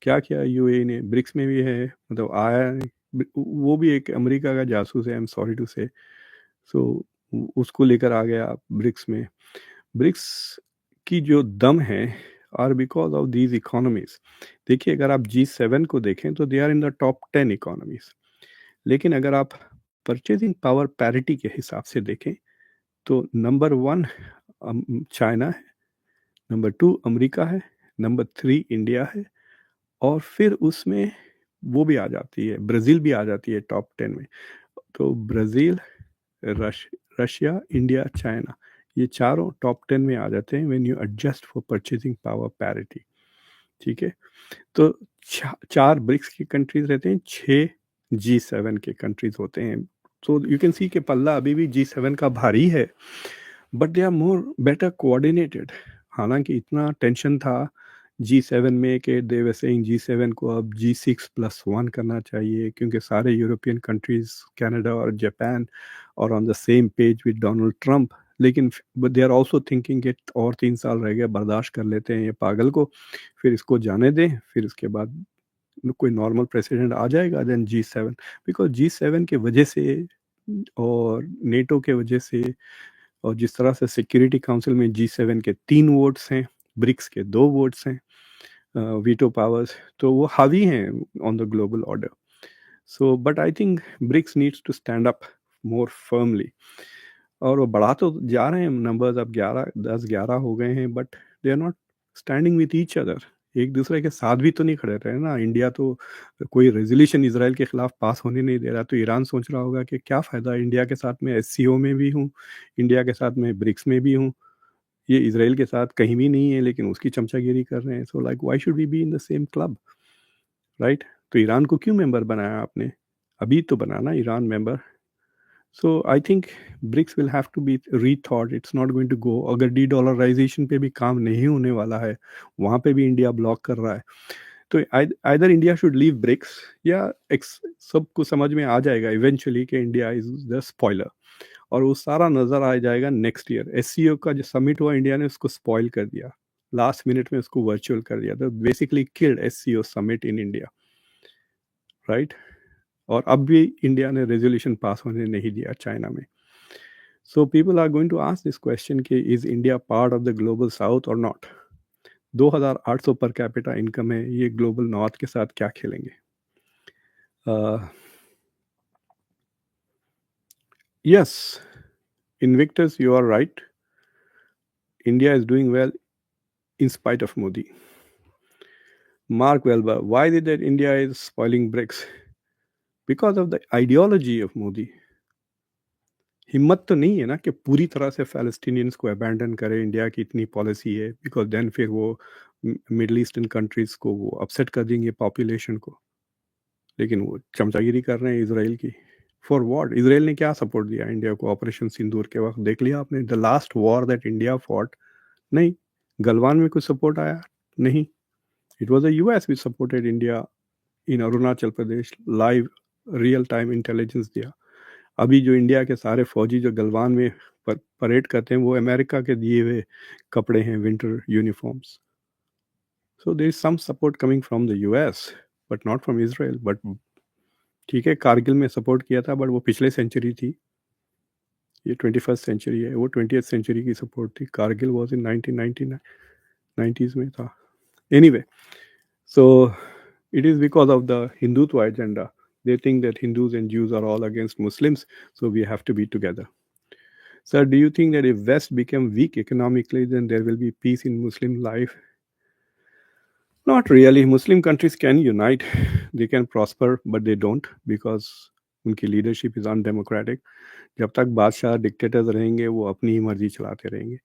क्या किया यूएई ने? ब्रिक्स में भी है, मतलब आया नहीं। वो भी एक अमेरिका का जासूस है, आई एम सॉरी टू से। सो उसको लेकर आ गया ब्रिक्स में। ब्रिक्स की जो दम है are because of these economies. देखिए, अगर आप G7 को देखें तो they are in the top 10 economies, लेकिन अगर आप परचेजिंग पावर पैरिटी के हिसाब से देखें तो नंबर 1 चाइना है, नंबर 2 अमेरिका है, नंबर 3 इंडिया है, और फिर उसमें वो भी आ जाती है, ब्राज़ील भी आ जाती है टॉप 10 में। तो ब्राज़ील, रशिया, इंडिया, चाइना, ये चारों टॉप 10 में आ जाते हैं when you adjust for purchasing power parity. ठीक है, तो 4 ब्रिक्स की कंट्रीज रहते हैं, 6 G7 के कंट्रीज होते हैं। तो यू कैन सी कि पल्ला अभी भी G7 का भारी है, but they are more better coordinated. हालांकि इतना टेंशन था G7 में कि दे वर सेइंग G7 को अब G6+1 करना चाहिए, क्योंकि सारे यूरोपियन कंट्रीज, कनाडा और जापान और on the same page with Donald Trump. लेकिन दे आर ऑल्सो थिंकिंग कि और 3 साल रह गए, बर्दाश्त कर लेते हैं ये पागल को, फिर इसको जाने दें, फिर इसके बाद कोई नॉर्मल प्रेसिडेंट आ जाएगा, देन G7। बिकॉज G7 के वजह से और नेटो के वजह से, और जिस तरह से सिक्योरिटी काउंसिल में G7 के 3 वोट्स हैं, ब्रिक्स के 2 वोट्स हैं, वीटो पावर्स, तो वो हावी हैं on the global order. So but I think BRICS needs to stand up more firmly. और वो बढ़ा तो जा रहे हैं नंबर्स, अब 10-11 हो गए हैं, but they are not standing with each other. एक दूसरे के साथ भी तो नहीं खड़े रहे ना। इंडिया तो कोई रेजोल्यूशन इसराइल के खिलाफ पास होने नहीं दे रहा, तो ईरान सोच रहा होगा कि क्या फ़ायदा, इंडिया के साथ में SCO में भी हूँ, इंडिया के साथ में ब्रिक्स में भी हूँ, ये इसराइल के साथ कहीं भी नहीं है, लेकिन उसकी चमचागिरी कर रहे हैं। So like why should we be in the same club, right? तो ईरान को क्यों मेंबर बनाया आपने? अभी तो बनाना Iran member. So I think BRICS will have to be rethought, it's not going to go. अगर डी-डॉलराइजेशन पे भी काम नहीं होने वाला है, वहाँ पे भी इंडिया ब्लॉक कर रहा है, तो either India should leave BRICS, या सबको समझ में आ जाएगा इवेंचुअली कि इंडिया इज द स्पॉइलर, और वो सारा नज़र आ जाएगा नेक्स्ट ईयर। SCO का जो समिट हुआ, इंडिया ने उसको स्पॉइल कर दिया, लास्ट मिनट में उसको वर्चुअल कर दिया, तो basically killed SCO summit in India, right? और अब भी इंडिया ने रेजोल्यूशन पास होने नहीं दिया चाइना में। So people are going to ask this question कि is India part of the global south और नॉट? 2800 पर कैपिटा इनकम है, ये ग्लोबल नॉर्थ के साथ क्या खेलेंगे? Yes, Invictus, you are right. India is doing well in spite of Modi. Mark Welber, why is it that India is spoiling BRICS? Because of the ideology of Modi. हिम्मत तो नहीं है ना कि पूरी तरह से फ़लस्तीनियंस को अबैंडन करें, इंडिया की इतनी पॉलिसी है, बिकॉज़ देन फिर वो मिडल ईस्टर्न कंट्रीज़ को वो अपसेट कर देंगे पॉपुलेशन को। लेकिन वो चमचागिरी कर रहे हैं इज़राइल की। For what? इज़राइल ने क्या सपोर्ट दिया इंडिया को ऑपरेशन सिंदूर के वक़्त? देख लिया आपने the last war that India fought? नहीं। गलवान में कुछ सपोर्ट आया? नहीं। It was the US which supported India in Arunachal Pradesh, live real time intelligence दिया। अभी जो इंडिया के सारे फौजी जो गलवान में परेड करते हैं वो अमेरिका के दिए हुए कपड़े हैं, winter uniforms. So there is some support coming from the US but not from Israel. But ठीक है, कारगिल में सपोर्ट किया था बट वो पिछले सेंचुरी थी, ये 21st सेंचुरी है, वो 20th सेंचुरी की सपोर्ट थी। कारगिल वॉज इन 1999 90s में था। Anyway, so it is because of the Hindutva agenda. They think that Hindus and Jews are all against Muslims, so we have to be together. Sir, do you think that if West become weak economically, then there will be peace in Muslim life? Not really. Muslim countries can unite, they can prosper, but they don't because उनकी leadership is undemocratic. जब तक बादशाह डिक्टेटर्स रहेंगे वो अपनी ही मर्जी चलाते रहेंगे.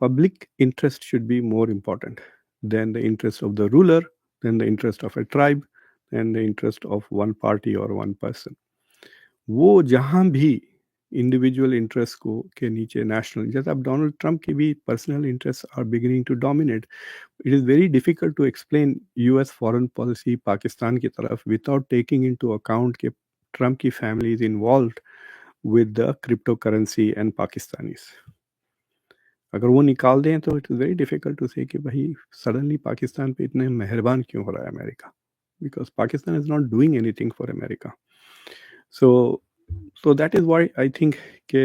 Public interest should be more important than the interest of the ruler, than the interest of a tribe, than the interest of one party or one person. वो जहाँ भी इंडिविजुअल इंटरेस्ट को के नीचे नेशनल, जैसे अब डोनाल्ड ट्रंप की भी personal interest are beginning to dominate. It is very difficult to explain US foreign policy Pakistan की तरफ विदाउट टेकिंग इनटू अकाउंट कि ट्रंप की family is involved with the crypto currency and Pakistanis. अगर वो निकाल दें तो it is very difficult to say कि भाई सडनली पाकिस्तान पे इतने मेहरबान क्यों हो रहा है America, because Pakistan is not doing anything for America. So that is why I think के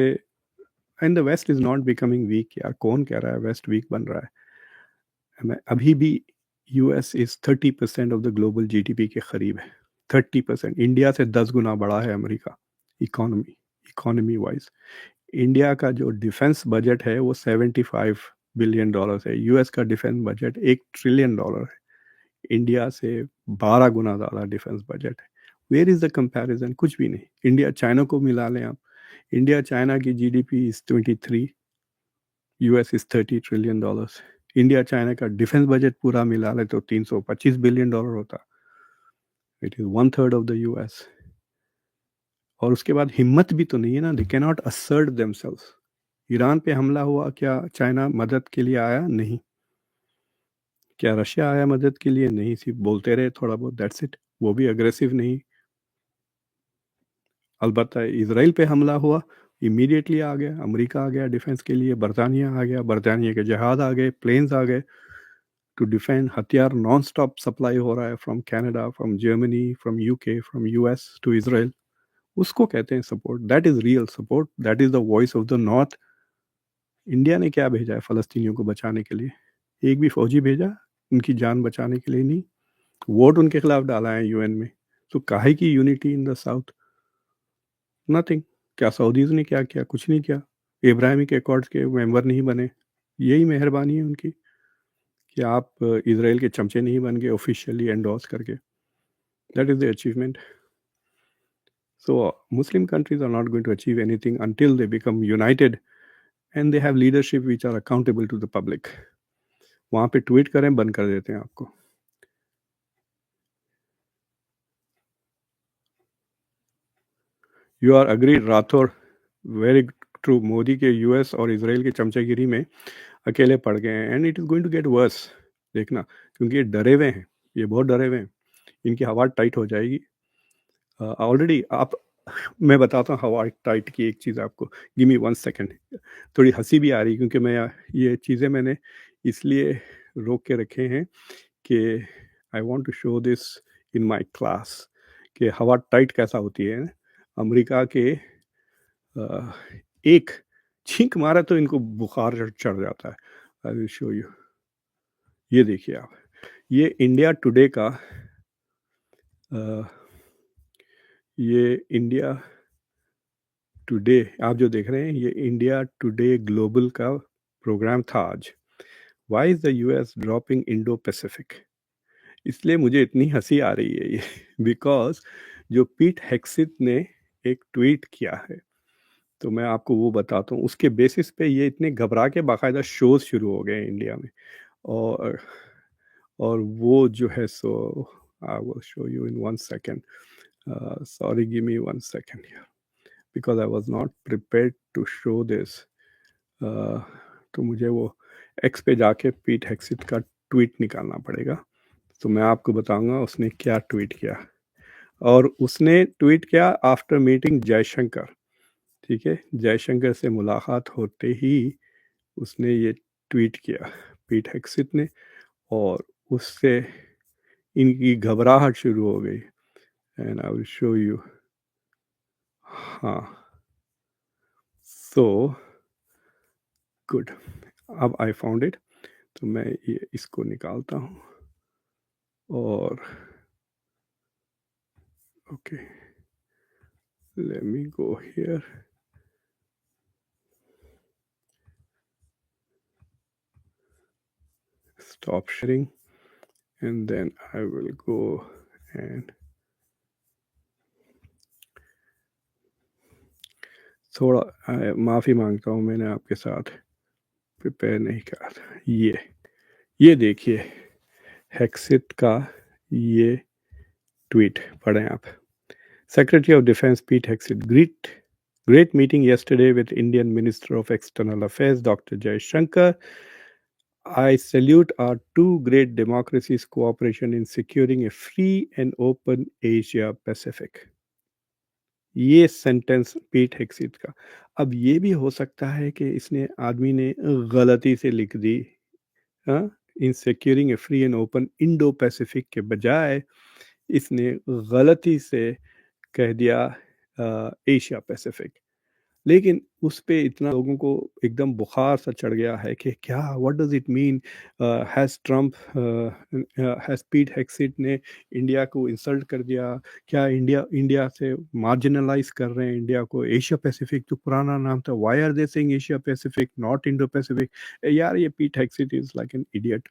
and the west is not becoming weak. यार कौन कह रहा है वेस्ट वीक बन रहा है? अभी भी US is 30% of the global GDP के करीब है. 30%. इंडिया से 10 गुना बड़ा है अमेरिका इकोनॉमी वाइज. इंडिया का जो डिफेंस बजट है वो $75 बिलियन है. यूएस का डिफेंस बजट $1 ट्रिलियन है. इंडिया से 12 गुना ज़्यादा डिफेंस बजट है. Where is the comparison? कुछ भी नहीं. इंडिया चाइना को मिला लें आप, इंडिया चाइना की GDP is 23, US is $30 trillion. India China का डिफेंस बजट पूरा मिला ले तो $325 बिलियन होता. It is 1/3 of the US. और उसके बाद हिम्मत भी तो नहीं है ना. They can not assert themselves. Iran पे हमला हुआ, क्या चाइना मदद के लिए आया? नहीं. क्या रशिया आया मदद के लिए? नहीं. सिर्फ बोलते रहे थोड़ा बहुत, दैट्स इट. वो भी अग्रेसिव नहीं. अलबत्ता इजराइल पे हमला हुआ, इमीडिएटली आ गया, अमेरिका आ गया डिफेंस के लिए, बरतानिया आ गया, बरतानिया के जहाज आ गए, प्लेन्स आ गए टू डिफेंड. हथियार नॉन स्टॉप सप्लाई हो रहा है from Canada, from Germany, from UK, from US to Israel. उसको कहते हैं support. That is real support. That is the voice of the north. India ने क्या भेजा है फलस्तीनियों को बचाने के लिए? एक भी फौजी भेजा उनकी जान बचाने के लिए? नहीं. वोट उनके खिलाफ डाला है यूएन में. तो काहे की unity in the south? Nothing. क्या सऊदीज ने क्या किया? कुछ नहीं किया. इब्राहिमिक अकॉर्ड्स के मेंबर नहीं बने. यही मेहरबानी है उनकी कि आप इसराइल के चमचे नहीं बन गए ऑफिशियली एंडोर्स करके. That is the achievement. So Muslim countries are not going to achieve anything until they become united and they have leadership which are accountable to the public. वहाँ पे ट्वीट करें, बंद कर देते हैं आपको. You are agree Rathore. Very true. Modi के यूएस और इसराइल की चमचागिरी में अकेले पड़ गए हैं and it is going to get worse. देखना, क्योंकि ये डरे हुए हैं, ये बहुत डरे हुए हैं. इनकी हवा टाइट हो जाएगी ऑलरेडी. आप मैं बताता हूँ हवा टाइट की एक चीज़ आपको. Give me 1 second. थोड़ी हंसी भी आ रही क्योंकि मैं ये चीज़ें मैंने इसलिए रोक के रखे हैं कि I want to show this in my class कि हवा टाइट कैसा होती है. अमेरिका के एक छींक मारा तो इनको बुखार चढ़ जाता है. आई विल शो यू. ये देखिए आप, ये इंडिया टुडे का ये इंडिया टुडे आप जो देख रहे हैं, ये इंडिया टुडे ग्लोबल का प्रोग्राम था आज. Why is the US dropping Indo Pacific? इसलिए मुझे इतनी हंसी आ रही है ये बिकॉज जो पीट हेक्सिथ ने एक ट्वीट किया है, तो मैं आपको वो बताता हूँ। उसके बेसिस पे ये इतने घबरा के बाकायदा शोज़ शुरू हो गए इंडिया में। और वो जो है so I will show you in 1 second. Sorry give me 1 second here because I was not prepared to show this. तो मुझे वो एक्स पे जाके पीट हेक्सिट का ट्वीट निकालना पड़ेगा। तो मैं आपको बताऊँगा उसने क्या ट्वीट किया। और उसने ट्वीट किया आफ्टर मीटिंग जयशंकर, ठीक है? जयशंकर से मुलाकात होते ही उसने ये ट्वीट किया पीट हेक्सिट ने, और उससे इनकी घबराहट शुरू हो गई। And I will show you. हाँ, सो गुड, अब आई फाउंड इट। तो मैं ये इसको निकालता हूँ और okay, let me go here, stop sharing, and then I will go and थोड़ा माफ़ी मांगता हूँ, मैंने आपके साथ प्रिपेयर नहीं करा था। ये देखिए हेक्सिट का ये ट्वीट पढ़ें आप। Secretary of Defense Pete Hegseth, great meeting yesterday with Indian Minister of External Affairs Dr. Jaishankar. I salute our two great democracies' cooperation in securing a free and open Asia Pacific. ये सेंटेंस पीट हेक्सिट का। अब ये भी हो सकता है कि इसने आदमी ने गलती से लिख दी, हाँ, in securing a free and open Indo-Pacific के बजाय इसने गलती से कह दिया एशिया पैसिफिक। लेकिन उस पे इतना लोगों को एकदम बुखार सा चढ़ गया है कि क्या, what does it mean, has Trump, has पीट हेक्सिट ने इंडिया को इंसल्ट कर दिया, क्या इंडिया इंडिया से मार्जिनलाइज कर रहे हैं इंडिया को, एशिया पैसिफिक जो पुराना नाम था, why are they saying Asia-Pacific not Indo-Pacific. यार ये Pete Hegseth is like an idiot,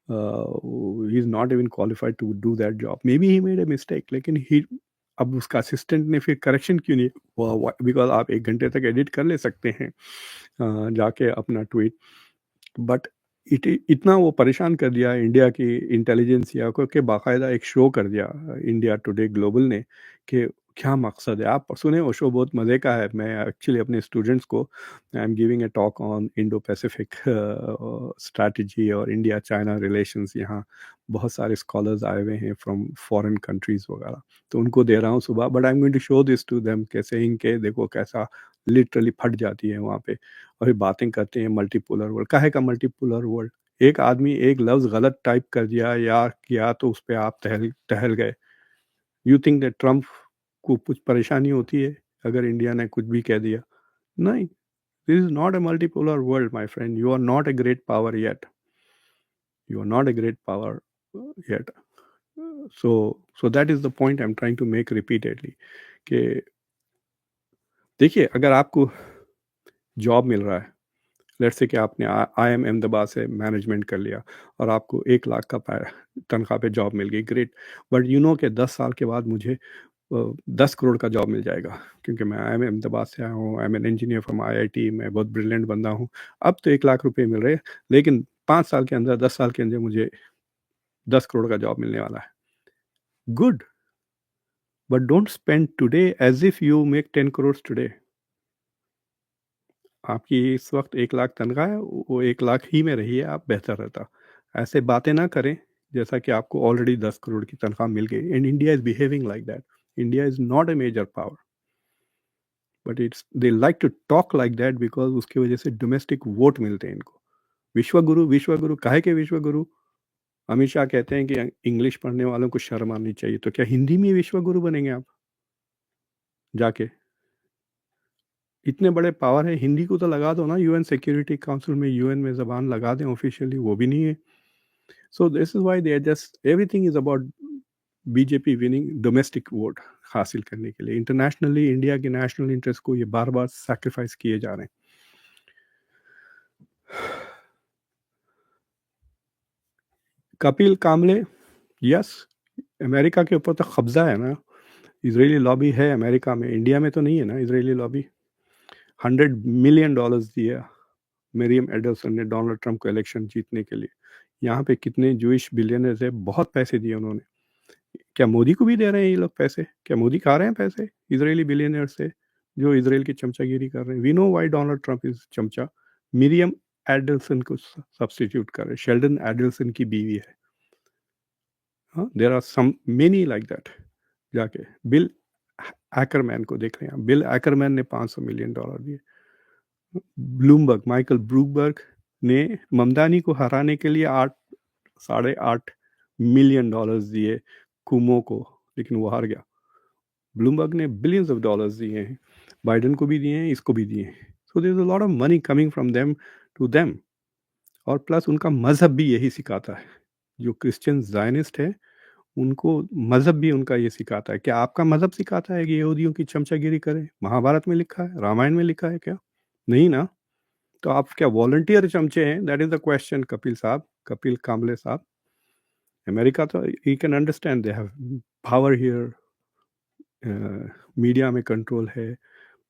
he is not even qualified to do that job, maybe he made a mistake, लेकिन ही, अब उसका असिस्टेंट ने फिर करेक्शन क्यों नहीं हुआ? बिकॉज आप 1 घंटे तक एडिट कर ले सकते हैं जाके अपना ट्वीट, बट इतना वो परेशान कर दिया इंडिया की इंटेलिजेंसिया को कि बाकायदा एक शो कर दिया इंडिया टुडे ग्लोबल ने कि क्या मकसद है। आप सुने, वो शो बहुत मज़े का है। मैं एक्चुअली अपने स्टूडेंट्स को I am giving a talk on Indo Pacific strategy और इंडिया चाइना रिलेशंस। यहाँ बहुत सारे स्कॉलर्स आए हुए हैं फ्रॉम फॉरेन कंट्रीज़ वगैरह, तो उनको दे रहा हूँ सुबह, but I am going to show this to them कैसे इनके देखो कैसा लिटरली फट जाती है वहाँ पे, और बातें करते हैं मल्टीपोलर वर्ल्ड। काहे का मल्टीपोलर वर्ल्ड? एक आदमी एक लफ्ज़ गलत टाइप कर दिया या किया तो उस पे आप टहल गए। यू थिंक दैट ट्रम्प को कुछ परेशानी होती है अगर इंडिया ने कुछ भी कह दिया? नहीं, this is not a multipolar world my friend, you are not a great power yet, you are not a great power yet. So that is the point I am trying to make repeatedly कि देखिए, अगर आपको जॉब मिल रहा है, लेट्स से कि आपने IIM अहमदाबाद से मैनेजमेंट कर लिया और आपको 1 लाख का तनख्वाह पे जॉब मिल गई, ग्रेट। बट यू नो कि 10 साल के बाद मुझे 10 करोड़ का जॉब मिल जाएगा, क्योंकि मैं IIM अहमदाबाद से आया हूँ, I am an engineer from IIT, मैं बहुत ब्रिलियंट बंदा हूँ। अब तो 1 लाख रुपए मिल रहे हैं, लेकिन 5 साल के अंदर, 10 साल के अंदर मुझे 10 करोड़ का जॉब मिलने वाला है। Good, but don't spend today as if you make 10 crore today. आपकी इस वक्त 1 लाख तनख्वाह है, वो 1 लाख ही में रहिए आप, बेहतर रहता। ऐसे बातें ना करें जैसा कि आपको ऑलरेडी 10 करोड़ की तनख्वाह मिल गई। And India is behaving like that. India is not a major power, but its they like to talk like that because उसकी वजह से डोमेस्टिक वोट मिलते हैं इनको। विश्वगुरु विश्वगुरु काहे के विश्वगुरु? अमित शाह कहते हैं कि इंग्लिश पढ़ने वालों को शर्म आनी चाहिए, तो क्या हिंदी में विश्वगुरु बनेंगे आप जाके? इतने बड़े पावर है, हिंदी को तो लगा दो ना, यूएन सिक्योरिटी काउंसिल में, यूएन में जबान लगा दें ऑफिशियली, वो भी नहीं है। So this is why they just everything is about BJP winning domestic vote हासिल करने के लिए। इंटरनेशनली इंडिया के नेशनल इंटरेस्ट को ये बार बार सैक्रिफाइस किए जा रहे हैं। कपिल कामले, यस, अमेरिका के ऊपर तो कब्जा है ना, इजरायली लॉबी है अमेरिका में, इंडिया में तो नहीं है ना इजरायली लॉबी। $100 मिलियन दिया मरियम एडल्सन ने डोनाल्ड ट्रंप को इलेक्शन जीतने के लिए। यहाँ पे कितने जूइश बिलियनर्स है, बहुत पैसे दिए उन्होंने। क्या मोदी को भी दे रहे हैं ये लोग पैसे? क्या मोदी खा रहे हैं पैसे इजरायली बिलियनर से जो इसराइल की चमचागिरी कर रहे हैं? We know why Donald Trump is चमचा। मिरियम एडल्सन को सब्स्टिट्यूट कर रहे हैं, शेल्डन एडल्सन की बीवी है। हाँ, there are some many like that. जाके बिल एकरमैन को देख रहे हैं, बिल एकरमैन ने $500 मिलियन दिए। ब्लूमबर्ग, माइकल ब्लूमबर्ग ने ममदानी को हराने के लिए 8.5 मिलियन दिए कुमो को, लेकिन वो हार गया। ब्लूमबर्ग ने बिलियंस ऑफ डॉलर्स दिए हैं, बाइडेन को भी दिए हैं, इसको भी दिए हैं। So there is a lot of money coming from them to them. और प्लस उनका मजहब भी यही सिखाता है। जो क्रिश्चियन जायनिस्ट है उनको मजहब भी उनका ये सिखाता है। क्या आपका मजहब सिखाता है कि यहूदियों की चमचागिरी करें? महाभारत में लिखा है, रामायण में लिखा है क्या? नहीं ना। तो आप क्या वॉलंटियर चमचे हैं? That is the question. Kapil साहब, कपिल कांबले साहब, अमेरिका तो you can understand they have power here, media में कंट्रोल है,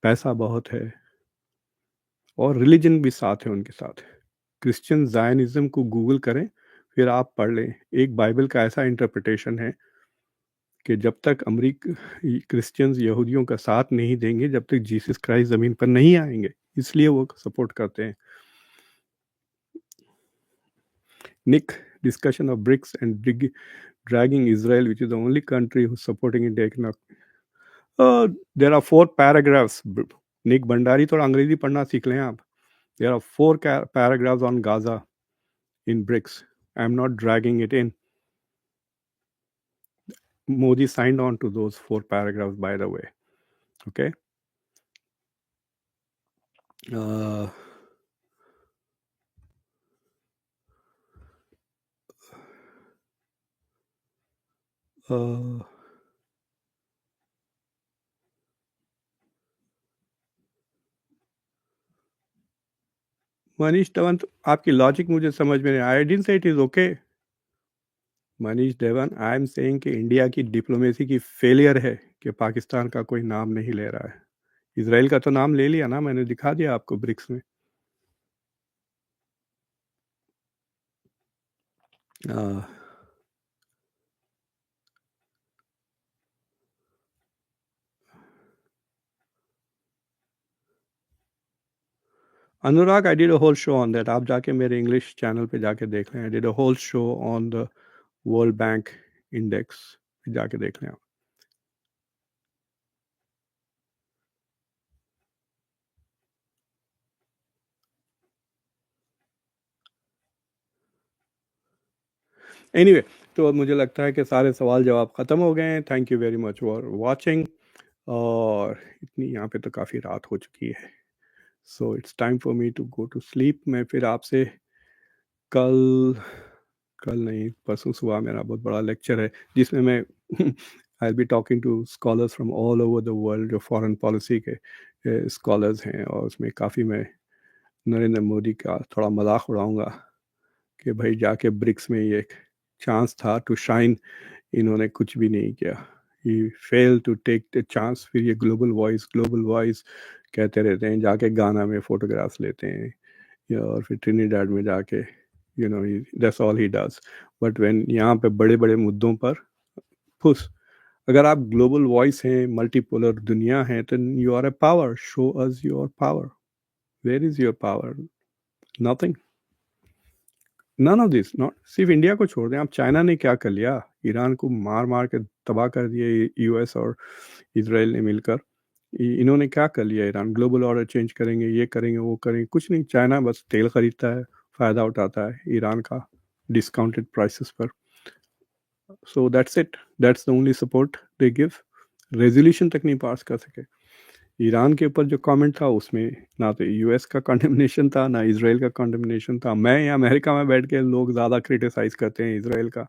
पैसा बहुत है, और रिलीजन भी साथ है उनके साथ। क्रिश्चियन जायनिज्म को गूगल करें, फिर आप पढ़ लें। एक बाइबल का ऐसा इंटरप्रिटेशन है कि जब तक क्रिश्चियंस यहूदियों का साथ नहीं देंगे, जब तक जीसस क्राइस्ट ज़मीन पर नहीं आएंगे, इसलिए वो सपोर्ट करते हैं। निक, discussion of BRICS and dragging Israel, which is the only country who's supporting it. There are 4 paragraphs. निक भंडारी, थोड़ा अंग्रेजी पढ़ना सीख लें आप। There are 4 paragraphs on Gaza in BRICS. I'm not dragging it in. Modi signed on to those 4 paragraphs, by the way. Okay. Manish Dhawan, आपकी लॉजिक मुझे समझ में नहीं आया। I didn't say it is okay. Manish Devan, I am saying कि इंडिया की डिप्लोमेसी की फेलियर है कि पाकिस्तान का कोई नाम नहीं ले रहा है। इसराइल का तो नाम ले लिया ना, मैंने दिखा दिया आपको ब्रिक्स में। Anurag, I did a whole show on that. आप जाके मेरे इंग्लिश चैनल पे जाके देख लें। I did a whole show on the world bank index, जाके देख लें आप। एनीवे, तो अब मुझे लगता है कि सारे सवाल जवाब ख़त्म हो गए हैं। Thank you very much for watching. और इतनी यहाँ पे तो काफ़ी रात हो चुकी है, so it's time for me to go to sleep. मैं फिर आपसे कल नहीं, परसों सुबह मेरा बहुत बड़ा लेक्चर है जिसमें मैं I will be talking to scholars from all over the world, जो फॉरेन पॉलिसी के स्कॉलर्स हैं, और उसमें काफ़ी मैं नरेंद्र मोदी का थोड़ा मजाक उड़ाऊंगा कि भाई जाके ब्रिक्स में ये एक चांस था टू शाइन, इन्होंने कुछ भी नहीं किया। He fail to take the chance. फिर ये ग्लोबल वॉइस कहते रहते हैं, जाके गाना में फोटोग्राफ्स लेते हैं, और फिर ट्रिनिडाड में जाके that's all he does. But when यहाँ पे बड़े बड़े मुद्दों पर फुस, अगर आप ग्लोबल वॉइस हैं, मल्टीपोलर दुनिया है, तो you are a power. Show us your power. Where is your power? Nothing, none of this. Not सिर्फ इंडिया को छोड़ दें, आप चाइना ने क्या कर लिया? ईरान को मार मार के तबाह कर दिया यूएस और इसराइल ने मिलकर। इन्होंने क्या कर लिया? ईरान ग्लोबल ऑर्डर चेंज करेंगे, ये करेंगे, वो करेंगे, कुछ नहीं। चाइना बस तेल खरीदता है, फ़ायदा उठाता है ईरान का डिस्काउंटेड प्राइसेस पर। So that's it, that's the only support they give. Resolution तक नहीं पास कर सके। ईरान के ऊपर जो कमेंट था उसमें ना तो यूएस का कंडेमनेशन था, ना इसराइल का कंडेमनेशन था। मैं या अमेरिका में बैठ के लोग ज़्यादा क्रिटिसाइज करते हैं इसराइल का।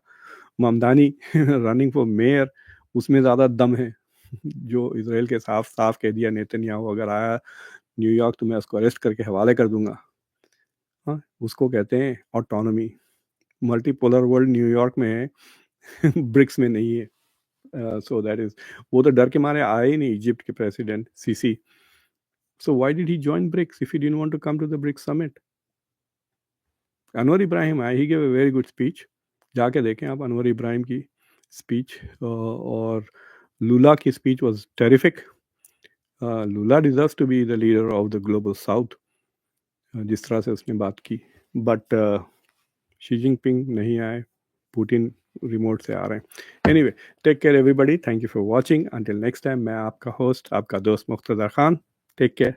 ममदानी रनिंग फॉर मेयर, उसमें ज़्यादा दम है। जो इसराइल के साफ साफ कह दिया नेतन्याहू अगर आया न्यूयॉर्क तो मैं उसको अरेस्ट करके हवाले कर दूंगा। हाँ, उसको कहते हैं ऑटोनॉमी। मल्टीपोलर वर्ल्ड न्यूयॉर्क में है, ब्रिक्स में नहीं है। सो दैट इज, वो तो डर के मारे आए ही नहीं, इजिप्ट के president CC. So why did he join BRICS if he didn't want to come to the BRICS summit? Anwar Ibrahim, he gave a very good speech. जाके देखें आप अनवर इब्राहिम की स्पीच, और लूला की speech was terrific. Lula deserves to be the leader of the global south, जिस तरह से उसने बात की. बट शी जिनपिंग नहीं आए, पुतिन रिमोट से आ रहे हैं. Anyway, take care everybody, thank you for watching. Until next time, मैं आपका होस्ट, आपका दोस्त मुख्तदर खान. Take care.